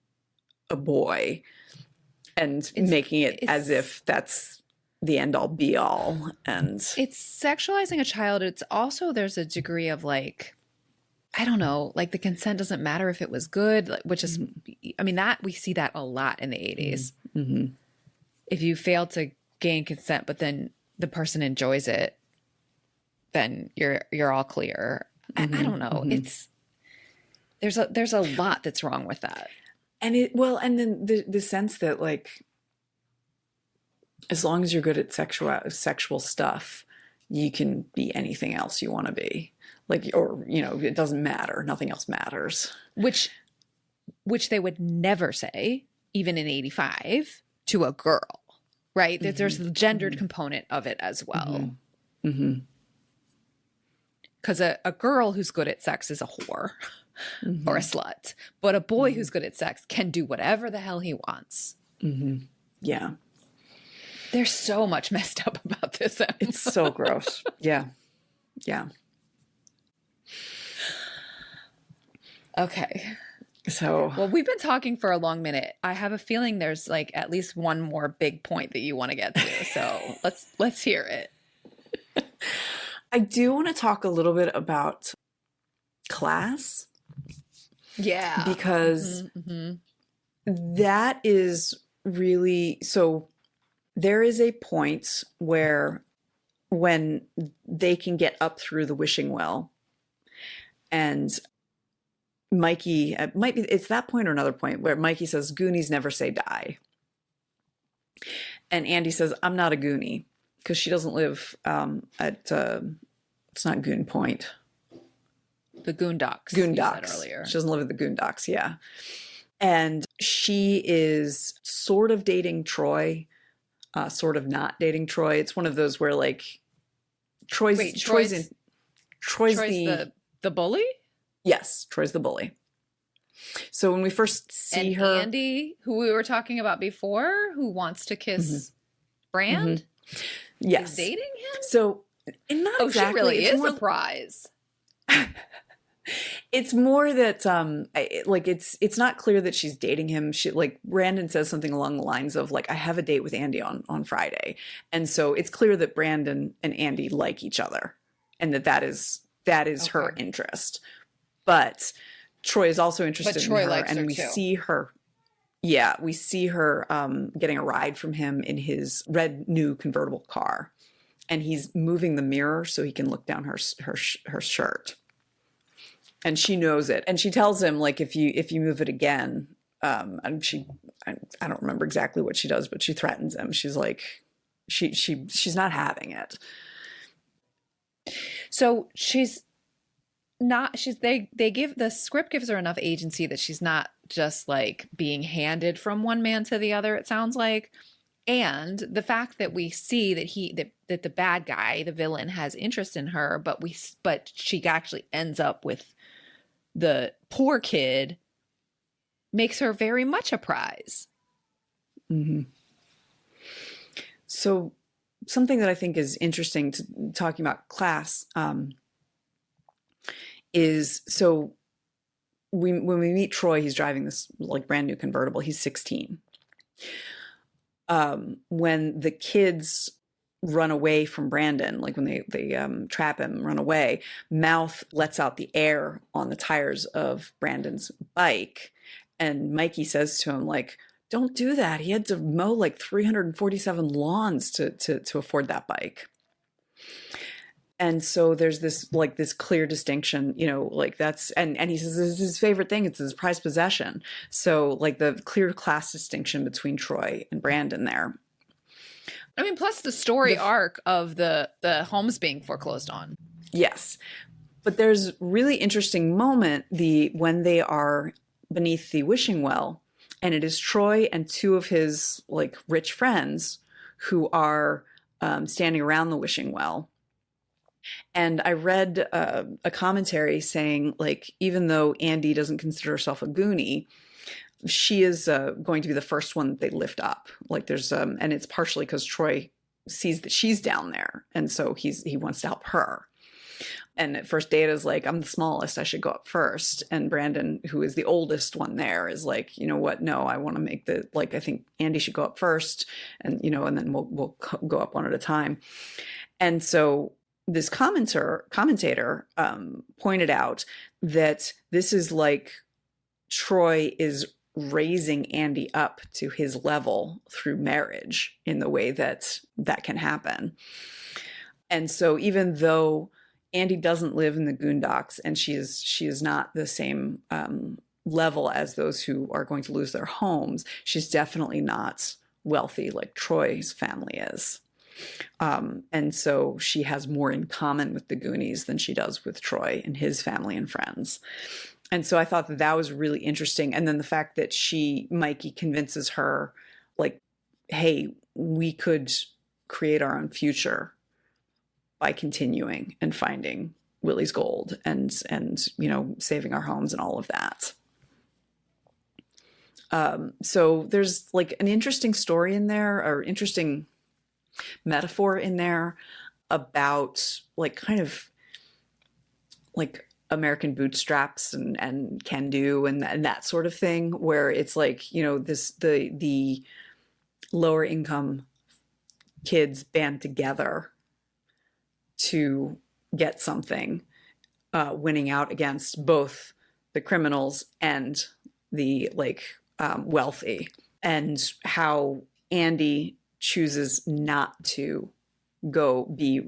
a boy and making it as if that's the end all be all. And it's sexualizing a child. It's also, there's a degree of like, I don't know, like the consent doesn't matter if it was good, which is, I mean, that we see that a lot in the 80s. Mm-hmm. If you fail to gain consent, but then the person enjoys it, then you're all clear. I don't know. It's, there's a lot that's wrong with that. And and then the sense that, like, as long as you're good at sexual stuff, you can be anything else you want to be. Like, or, it doesn't matter. Nothing else matters. Which they would never say, even in 85, to a girl, right? That there's the gendered component of it as well. Because a girl who's good at sex is a whore or a slut. But a boy who's good at sex can do whatever the hell he wants. Yeah. There's so much messed up about this. It's so gross. Yeah. Yeah. Okay. So, Well, we've been talking for a long minute. I have a feeling there's like at least one more big point that you want to get to. So let's hear it. I do want to talk a little bit about class Yeah. because that is really so. There is a point where when they can get up through the wishing well, and Mikey, might be, it's that point or another point where Mikey says, Goonies never say die. And Andy says, I'm not a Goonie, because she doesn't live at, it's not Goon Point. The Goondocks. Goondocks. You said earlier. She doesn't live at the Goondocks, yeah. And she is sort of dating Troy, sort of not dating Troy. It's one of those where like Troy's the bully? Yes, Troy's the bully. So when we first see and her, Andy, who we were talking about before, who wants to kiss Brand, yes, is dating him. So not exactly. She really it's is more, a prize. It's more that it's not clear that she's dating him. She like Brandon says something along the lines of like, I have a date with Andy on Friday, and so it's clear that Brandon and Andy like each other, and that is okay. Her interest. But Troy is also interested in her, and we see her. Yeah, we see her getting a ride from him in his red new convertible car, and he's moving the mirror so he can look down her shirt. And she knows it, and she tells him like, if you move it again, and I don't remember exactly what she does, but she threatens him. She's like, she's not having it. So they give the script gives her enough agency that she's not just like being handed from one man to the other, it sounds like. And the fact that we see that the bad guy, the villain, has interest in her, but she actually ends up with the poor kid, makes her very much a prize. Mm-hmm. So something that I think is interesting to talking about class is so when we meet Troy, he's driving this like brand new convertible. He's 16. When the kids run away from Brandon, like when they trap him, run away, Mouth lets out the air on the tires of Brandon's bike, and Mikey says to him like, don't do that. He had to mow like 347 lawns to afford that bike. And so there's this clear distinction, like that's, and he says this is his favorite thing. It's his prized possession. So like the clear class distinction between Troy and Brandon there. I mean, plus the story arc of the homes being foreclosed on. Yes. But there's really interesting moment when they are beneath the wishing well, and it is Troy and two of his like rich friends who are standing around the wishing well. And I read a commentary saying, like, even though Andy doesn't consider herself a Goonie, she is going to be the first one that they lift up. Like there's, and it's partially because Troy sees that she's down there. And so he wants to help her. And at first Data's like, I'm the smallest, I should go up first. And Brandon, who is the oldest one there, is like, you know what? No, I want to make I think Andy should go up first. And, and then we'll go up one at a time. And so this commentator pointed out that this is like Troy is raising Andy up to his level through marriage in the way that can happen. And so even though Andy doesn't live in the Goondocks and she is not the same level as those who are going to lose their homes, she's definitely not wealthy like Troy's family is. And so she has more in common with the Goonies than she does with Troy and his family and friends. And so I thought that was really interesting. And then the fact that Mikey convinces her, like, hey, we could create our own future by continuing and finding Willie's gold and saving our homes and all of that. So there's like an interesting story in there, or interesting metaphor in there about like kind of like American bootstraps and can do and that sort of thing, where it's like, you know, the lower income kids band together to get something, winning out against both the criminals and the like wealthy, and how Andy chooses not to go be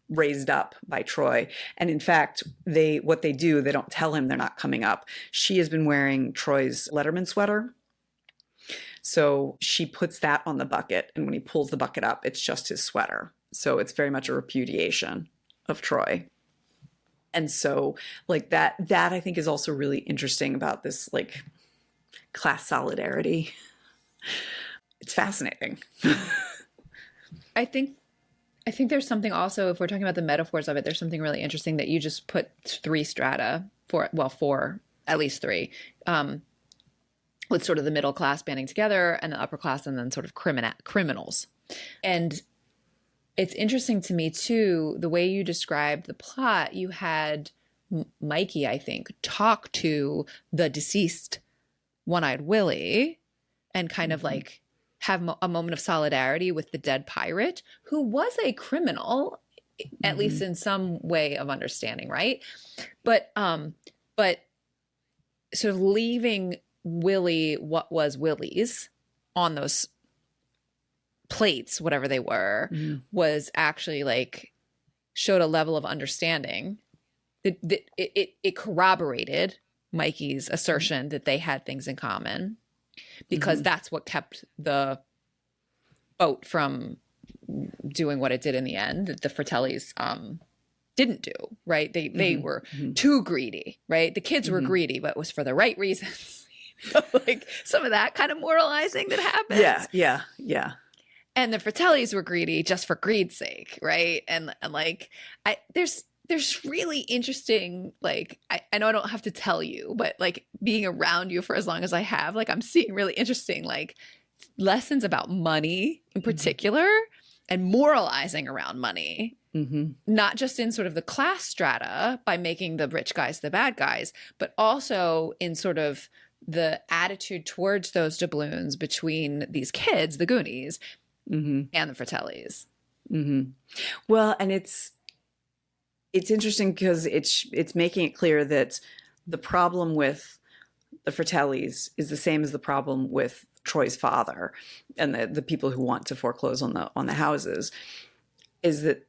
raised up by Troy. And in fact, they don't tell him they're not coming up. She has been wearing Troy's Letterman sweater. So she puts that on the bucket, and when he pulls the bucket up, it's just his sweater. So it's very much a repudiation of Troy. And so like that I think is also really interesting about this like class solidarity. It's fascinating. I think there's something also, if we're talking about the metaphors of it, there's something really interesting that you just put three strata four, at least three, with sort of the middle class banding together and the upper class, and then sort of criminals. And it's interesting to me too, the way you described the plot. You had Mikey, I think, talk to the deceased One-Eyed Willie and kind of like have a moment of solidarity with the dead pirate, who was a criminal, at least in some way of understanding, right? But sort of leaving Willie what was Willie's on those plates, whatever they were, was actually like showed a level of understanding that it corroborated Mikey's assertion that they had things in common, because that's what kept the boat from doing what it did in the end, that the Fratellis didn't do, right? They were too greedy, right? The kids were greedy, but it was for the right reasons. Like some of that kind of moralizing that happens. Yeah. And the Fratellis were greedy just for greed's sake, right? And like there's really interesting, like, I know I don't have to tell you, but like being around you for as long as I have, like I'm seeing really interesting like lessons about money in particular, and moralizing around money, not just in sort of the class strata by making the rich guys the bad guys, but also in sort of the attitude towards those doubloons between these kids, the Goonies, and the Fratellis. Well, and it's interesting because it's making it clear that the problem with the Fratellis is the same as the problem with Troy's father and the people who want to foreclose on the houses, is that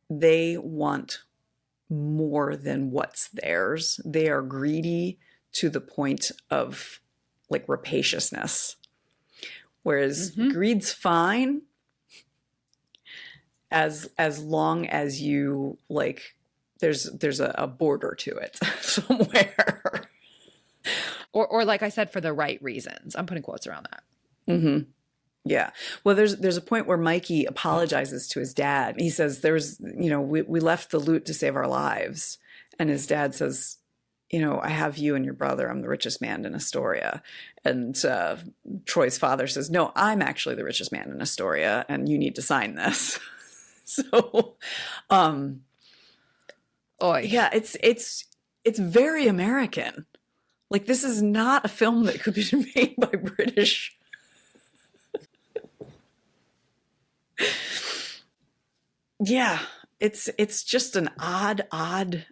they want more than what's theirs. They are greedy to the point of like rapaciousness, whereas greed's fine as long as you like there's a border to it somewhere. Or like I said, for the right reasons. I'm putting quotes around that. Yeah. Well, there's a point where Mikey apologizes to his dad. He says, we left the loot to save our lives. And his dad says, I have you and your brother. I'm the richest man in Astoria. And Troy's father says, no, I'm actually the richest man in Astoria, and you need to sign this. So, yeah, it's very American. Like, this is not a film that could be made by British. Yeah, it's just an odd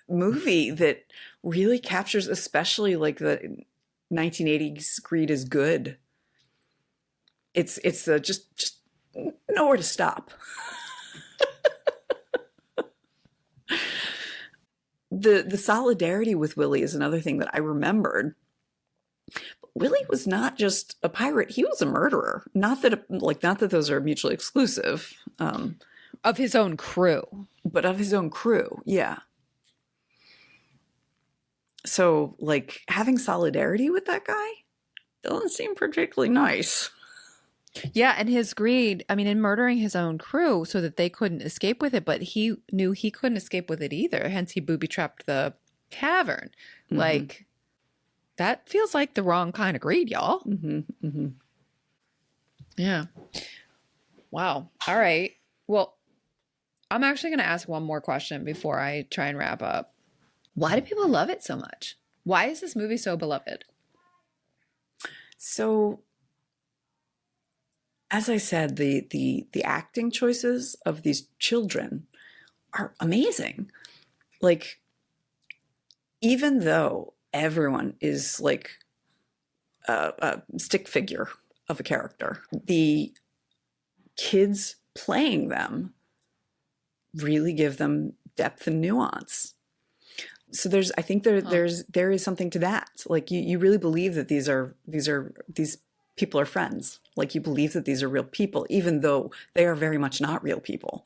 movie that really captures, especially like the 1980s greed is good. It's just nowhere to stop. The solidarity with Willie is another thing that I remembered. Willie was not just a pirate; he was a murderer. Not that those are mutually exclusive. Of his own crew, but of his own crew, yeah. So, like, having solidarity with that guy doesn't seem particularly nice. Yeah, and his greed, I mean, in murdering his own crew so that they couldn't escape with it, but he knew he couldn't escape with it either. Hence, he booby-trapped the cavern. Like, that feels like the wrong kind of greed, y'all. Yeah. Wow. All right. Well, I'm actually going to ask one more question before I try and wrap up. Why do people love it so much? Why is this movie so beloved? So, as I said, the acting choices of these children are amazing. Like, even though everyone is like a stick figure of a character, the kids playing them really give them depth and nuance. So I think there is something to that. Like you really believe that these people are friends. Like you believe that these are real people, even though they are very much not real people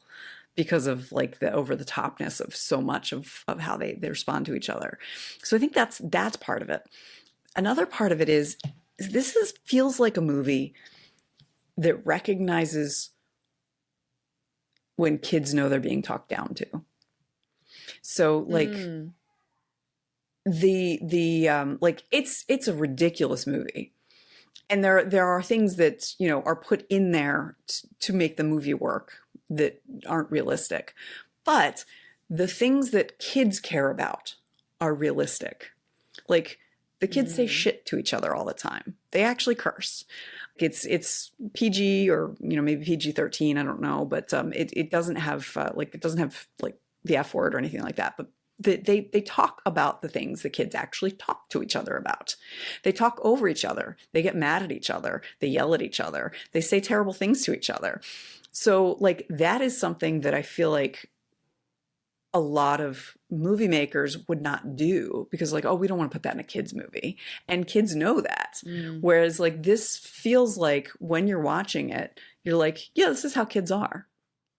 because of like the over the topness of so much of how they respond to each other. So I think that's part of it. Another part of it is feels like a movie that recognizes when kids know they're being talked down to. So like like it's a ridiculous movie. And there are things that, you know, are put in there to make the movie work that aren't realistic. But the things that kids care about are realistic. Like the kids say shit to each other all the time. They actually curse. It's PG or, you know, maybe PG-13, I don't know, but it doesn't have like the F word or anything like that. But they talk about the things the kids actually talk to each other about. They talk over each other. They get mad at each other. They yell at each other. They say terrible things to each other. So like that is something that I feel like a lot of movie makers would not do because like, oh, we don't want to put that in a kid's movie. And kids know that. Whereas like this feels like when you're watching it, you're like, yeah, this is how kids are.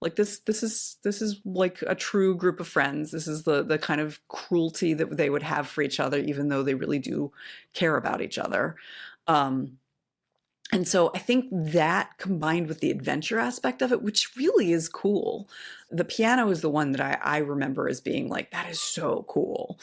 Like this is like a true group of friends. This is the kind of cruelty that they would have for each other, even though they really do care about each other. And so I think that combined with the adventure aspect of it, which really is cool. The piano is the one that I remember as being like, that is so cool.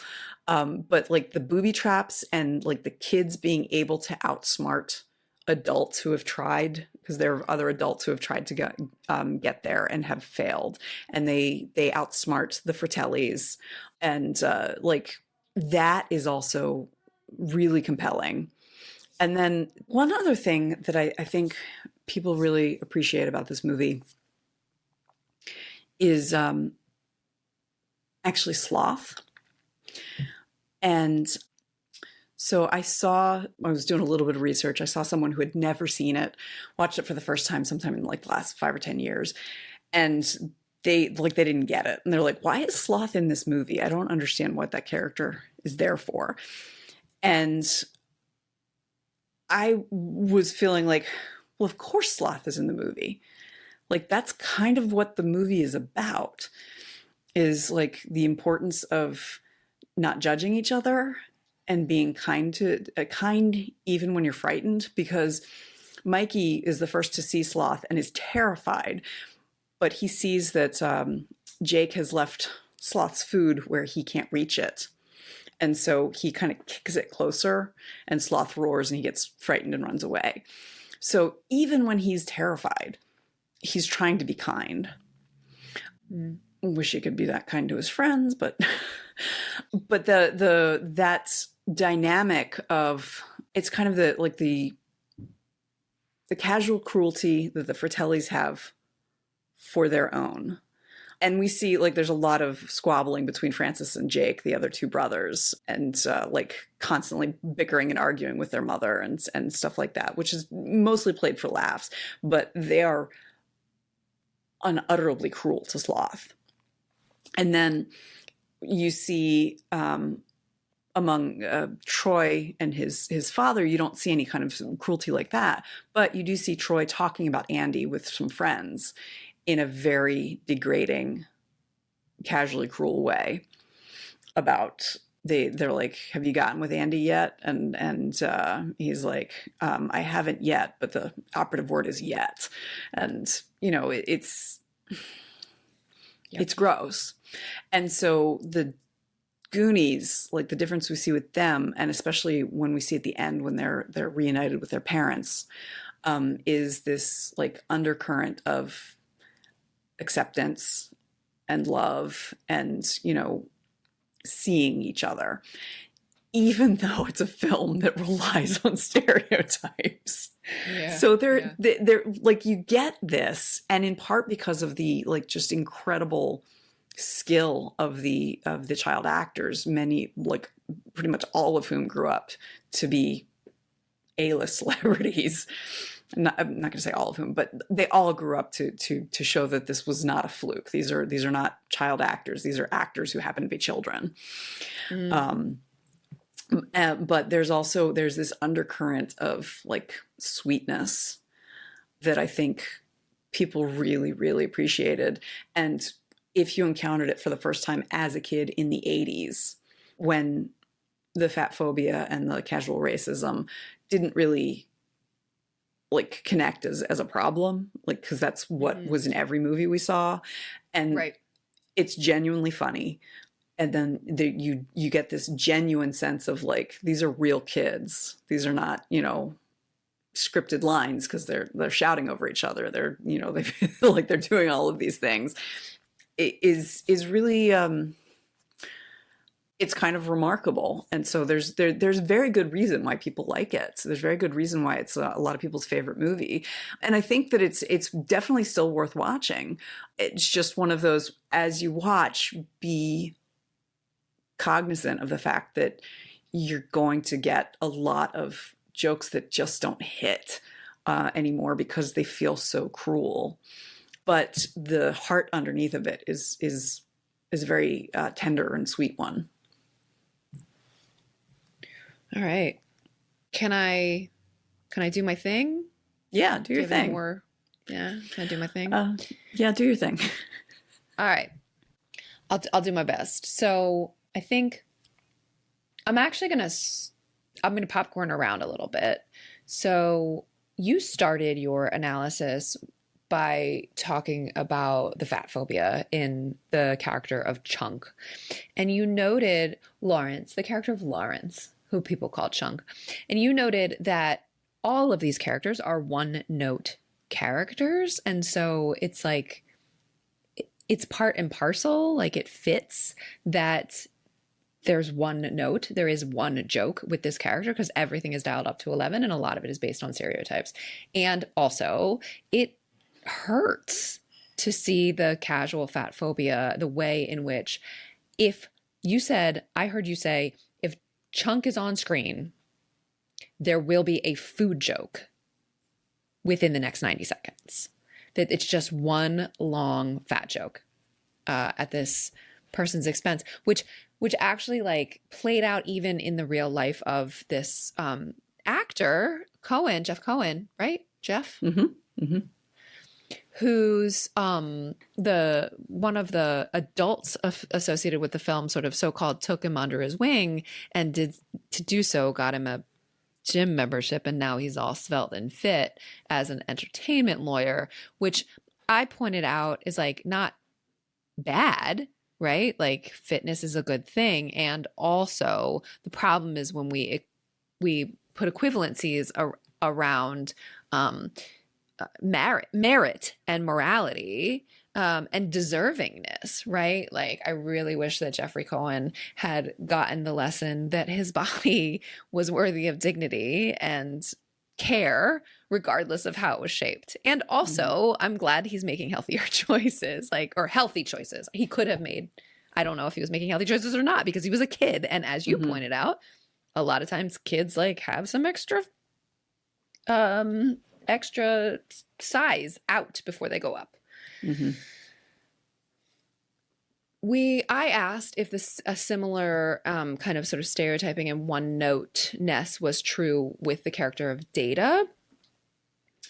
But like the booby traps and like the kids being able to outsmart adults who have tried, because there are other adults who have tried to get there and have failed, and they outsmart the Fratellis, and like that is also really compelling. And then one other thing that I think people really appreciate about this movie is actually Sloth. And so I was doing a little bit of research. I saw someone who had never seen it, watched it for the first time sometime in like the last 5 or 10 years. And they didn't get it. And they're like, why is Sloth in this movie? I don't understand what that character is there for. And I was feeling like, well, of course Sloth is in the movie. Like that's kind of what the movie is about, is like the importance of not judging each other and being kind even when you're frightened, because Mikey is the first to see Sloth and is terrified, but he sees that Jake has left Sloth's food where he can't reach it. And so he kind of kicks it closer and Sloth roars and he gets frightened and runs away. So even when he's terrified, he's trying to be kind. Wish he could be that kind to his friends, but that dynamic of, it's kind of the casual cruelty that the Fratellis have for their own. And we see like there's a lot of squabbling between Francis and Jake, the other two brothers, and like constantly bickering and arguing with their mother and stuff like that, which is mostly played for laughs, but they are unutterably cruel to Sloth. And then you see among Troy and his father, you don't see any kind of cruelty like that, but you do see Troy talking about Andy with some friends in a very degrading, casually cruel way about they're like, have you gotten with Andy yet? And he's like, I haven't yet, but the operative word is yet. And, you know, it's gross. And so the Goonies, like the difference we see with them, and especially when we see at the end when they're reunited with their parents, is this like undercurrent of acceptance and love and, you know, seeing each other, even though it's a film that relies on stereotypes. Yeah. So Yeah. they're like, you get this, and in part because of the like just incredible skill of the child actors, many, like pretty much all of whom grew up to be A-list celebrities. I'm not going to say all of whom, but they all grew up to show that this was not a fluke. These are not child actors. These are actors who happen to be children. But there's this undercurrent of like sweetness that I think people really, really appreciated. And if you encountered it for the first time as a kid in the 80s, when the fat phobia and the casual racism didn't really like connect as a problem, like, because that's what was in every movie we saw. And Right. it's genuinely funny. And then you get this genuine sense of like, these are real kids. These are not, you know, scripted lines because they're shouting over each other. They're, you know, they feel like they're doing all of these things. It is really it's kind of remarkable. And so there's very good reason why people like it. So there's very good reason why it's a lot of people's favorite movie. And I think that it's definitely still worth watching. It's just one of those, as you watch, be cognizant of the fact that you're going to get a lot of jokes that just don't hit anymore because they feel so cruel. But the heart underneath of it is a very tender and sweet one. All right. Can I do my thing? Yeah, do your thing. Yeah, can I do my thing? Yeah, do your thing. All right. I'll do my best. So I think I'm actually I'm gonna popcorn around a little bit. So you started your analysis by talking about the fat phobia in the character of Chunk. And you noted Lawrence, the character of Lawrence, who people call Chunk. And you noted that all of these characters are one-note characters. And so it's like, it's part and parcel, like it fits that there's one note, there is one joke with this character because everything is dialed up to 11 and a lot of it is based on stereotypes. And also, it hurts to see the casual fat phobia, the way in which I heard you say, if Chunk is on screen, there will be a food joke within the next 90 seconds. That it's just one long fat joke at this person's expense, which actually like played out even in the real life of this actor, Jeff Cohen, right? Jeff? Mm-hmm. Mm-hmm. Who's the one of the adults associated with the film sort of so-called took him under his wing and to do so got him a gym membership, and now he's all svelte and fit as an entertainment lawyer, which I pointed out is like not bad, right? Like fitness is a good thing. And also the problem is when we put equivalencies around merit and morality and deservingness, right? Like I really wish that Jeffrey Cohen had gotten the lesson that his body was worthy of dignity and care regardless of how it was shaped. And also I'm glad he's making healthier choices, or healthy choices. He could have made, I don't know if he was making healthy choices or not because he was a kid. And as you pointed out, a lot of times kids like have some extra size out before they go up. Mm-hmm. I asked if a similar kind of sort of stereotyping and one-note-ness was true with the character of Data,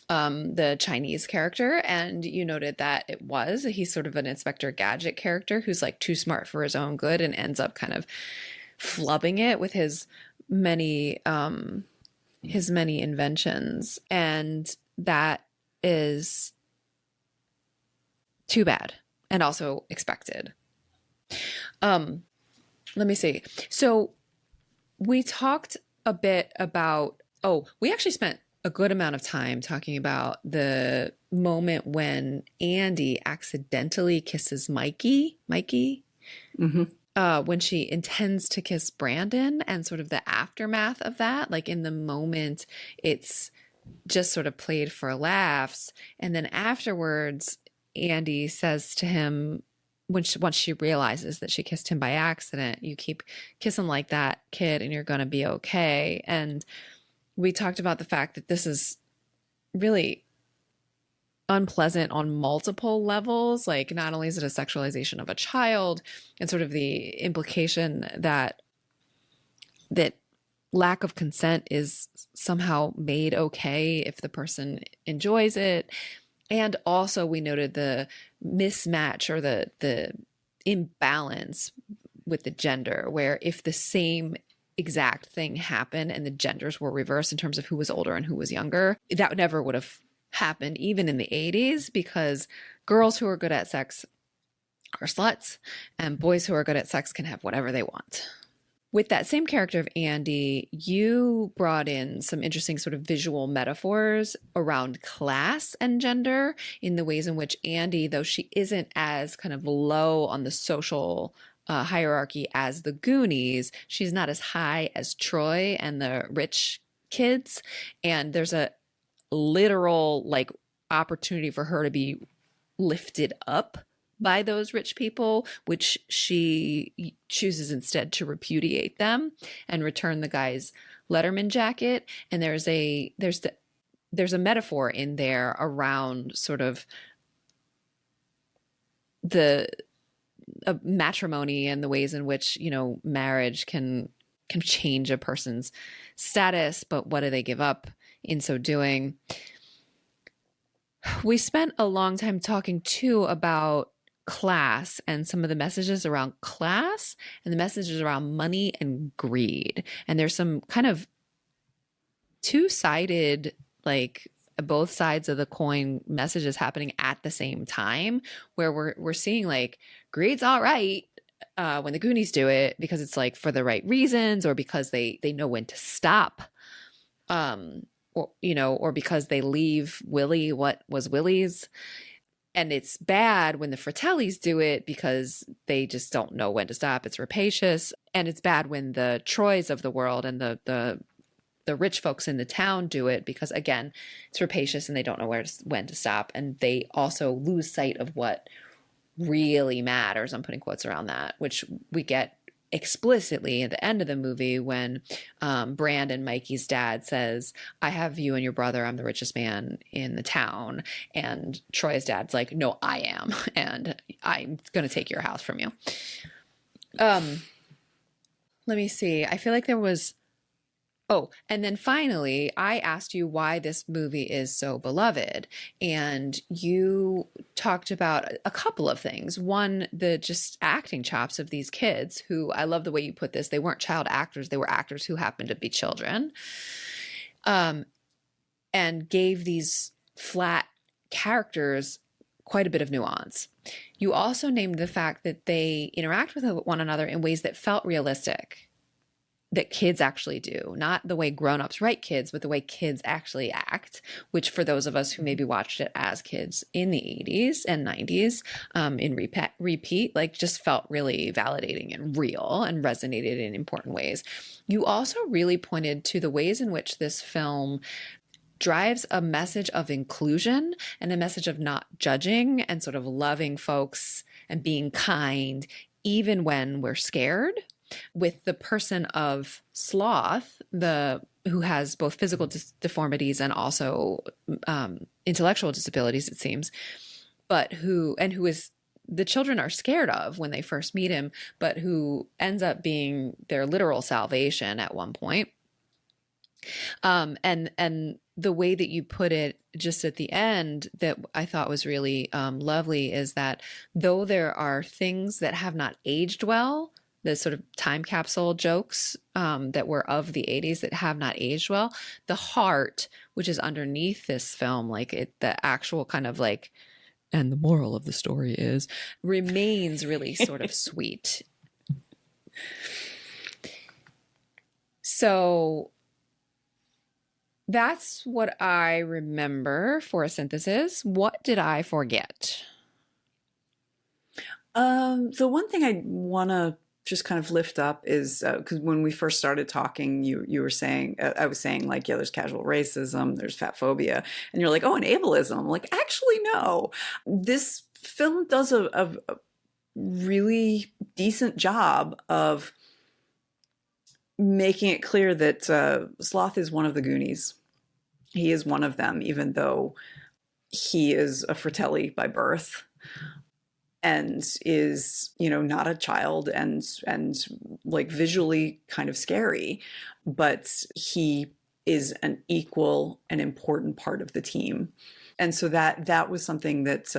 the Chinese character, and you noted that it was. He's sort of an Inspector Gadget character who's like too smart for his own good and ends up kind of flubbing it with his many inventions, and that is too bad and also expected. Let me see. So we talked a bit about, we actually spent a good amount of time talking about the moment when Andy accidentally kisses Mikey, Hmm. when she intends to kiss Brandon, and sort of the aftermath of that. Like in the moment, it's just sort of played for laughs. And then afterwards, Andy says to him, once she realizes that she kissed him by accident, you keep kissing like that, kid, and you're going to be okay. And we talked about the fact that this is really unpleasant on multiple levels. Like, not only is it a sexualization of a child, and sort of the implication that lack of consent is somehow made okay if the person enjoys it. And also we noted the mismatch, or the imbalance with the gender, where if the same exact thing happened and the genders were reversed in terms of who was older and who was younger, that never would have happened even in the 80s, because girls who are good at sex are sluts, and boys who are good at sex can have whatever they want. With that same character of Andy, you brought in some interesting sort of visual metaphors around class and gender, in the ways in which Andy, though she isn't as kind of low on the social hierarchy as the Goonies, she's not as high as Troy and the rich kids. And there's a literal like opportunity for her to be lifted up by those rich people, which she chooses instead to repudiate them and return the guy's Letterman jacket. And there's a metaphor in there around sort of the matrimony and the ways in which, you know, marriage can change a person's status, but what do they give up in so doing? We spent a long time talking too about class and some of the messages around class and the messages around money and greed. And there's some kind of two-sided, like both sides of the coin messages happening at the same time, where we're seeing like greed's all right when the Goonies do it because it's like for the right reasons, or because they know when to stop, or you know, or because they leave Willie what was Willie's. And it's bad when the Fratellis do it because they just don't know when to stop. It's rapacious. And it's bad when the Troys of the world and the rich folks in the town do it because, again, it's rapacious and they don't know when to stop. And they also lose sight of what really matters. I'm putting quotes around that, which we get explicitly at the end of the movie when Brandon, Mikey's dad, says, I have you and your brother, I'm the richest man in the town. And Troy's dad's like, no, I am, and I'm gonna take your house from you. Let me see, I feel like there was and then finally, I asked you why this movie is so beloved. And you talked about a couple of things. One, the just acting chops of these kids who, I love the way you put this, they weren't child actors, they were actors who happened to be children. And gave these flat characters quite a bit of nuance. You also named the fact that they interact with one another in ways that felt realistic, that kids actually do, not the way grown-ups write kids, but the way kids actually act, which for those of us who maybe watched it as kids in the 80s and 90s in repeat, like just felt really validating and real and resonated in important ways. You also really pointed to the ways in which this film drives a message of inclusion and a message of not judging and sort of loving folks and being kind, even when we're scared. With the person of Sloth, who has both physical deformities and also intellectual disabilities, it seems, but who is the children are scared of when they first meet him, but who ends up being their literal salvation at one point. And the way that you put it just at the end that I thought was really lovely is that though there are things that have not aged well, the sort of time capsule jokes that were of the 80s that have not aged well, the heart, which is underneath this film, like the actual kind of like, and the moral of the story is, remains really sort of sweet. So That's what I remember for a synthesis. What did I forget? The one thing I want to just kind of lift up is because when we first started talking, you were saying I was saying like, yeah, there's casual racism, there's fatphobia, and you're like, oh, and ableism. I'm like, actually, no. This film does a really decent job of making it clear that Sloth is one of the Goonies. He is one of them, even though he is a Fratelli by birth and is, you know, not a child and like visually kind of scary, but he is an equal and important part of the team. And so that was something that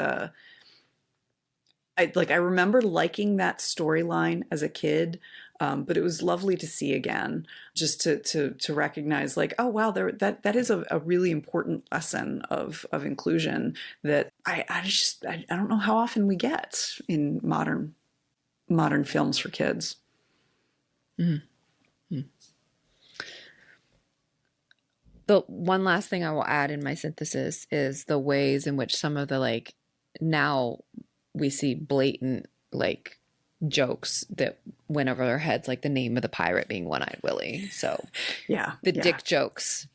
I remember liking that storyline as a kid, but it was lovely to see again, just to recognize like, oh wow, that is a really important lesson of inclusion that I don't know how often we get in modern films for kids. Mm-hmm. The one last thing I will add in my synthesis is the ways in which some of the like now we see blatant like jokes that went over their heads, like the name of the pirate being One-Eyed Willie. So the dick jokes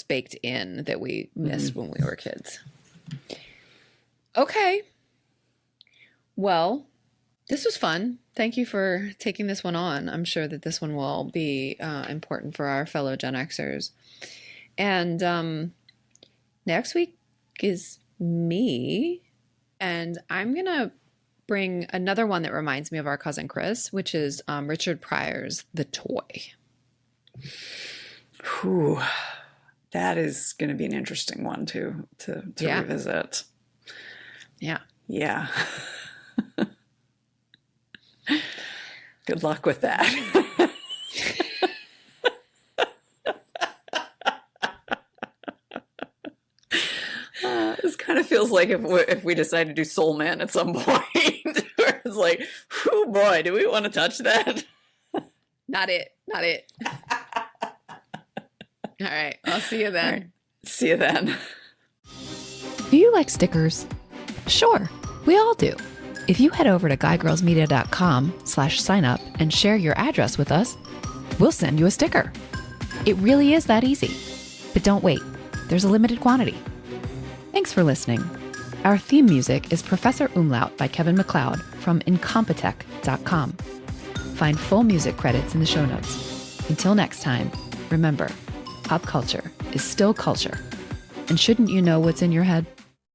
baked in that we missed when we were kids. Okay. Well, this was fun. Thank you for taking this one on. I'm sure that this one will be important for our fellow Gen Xers. And next week is me. And I'm going to bring another one that reminds me of our cousin Chris, which is Richard Pryor's The Toy. Whew. That is going to be an interesting one to revisit. Yeah. Yeah. Good luck with that. This kind of feels like if we decide to do Soul Man at some point, where it's like, oh boy, do we want to touch that? Not it. All right. I'll see you then. Right. See you then. Do you like stickers? Sure. We all do. If you head over to guygirlsmedia.com/sign up and share your address with us, we'll send you a sticker. It really is that easy. But don't wait. There's a limited quantity. Thanks for listening. Our theme music is Professor Umlaut by Kevin MacLeod from incompetech.com. Find full music credits in the show notes. Until next time, remember, pop culture is still culture. And shouldn't you know what's in your head?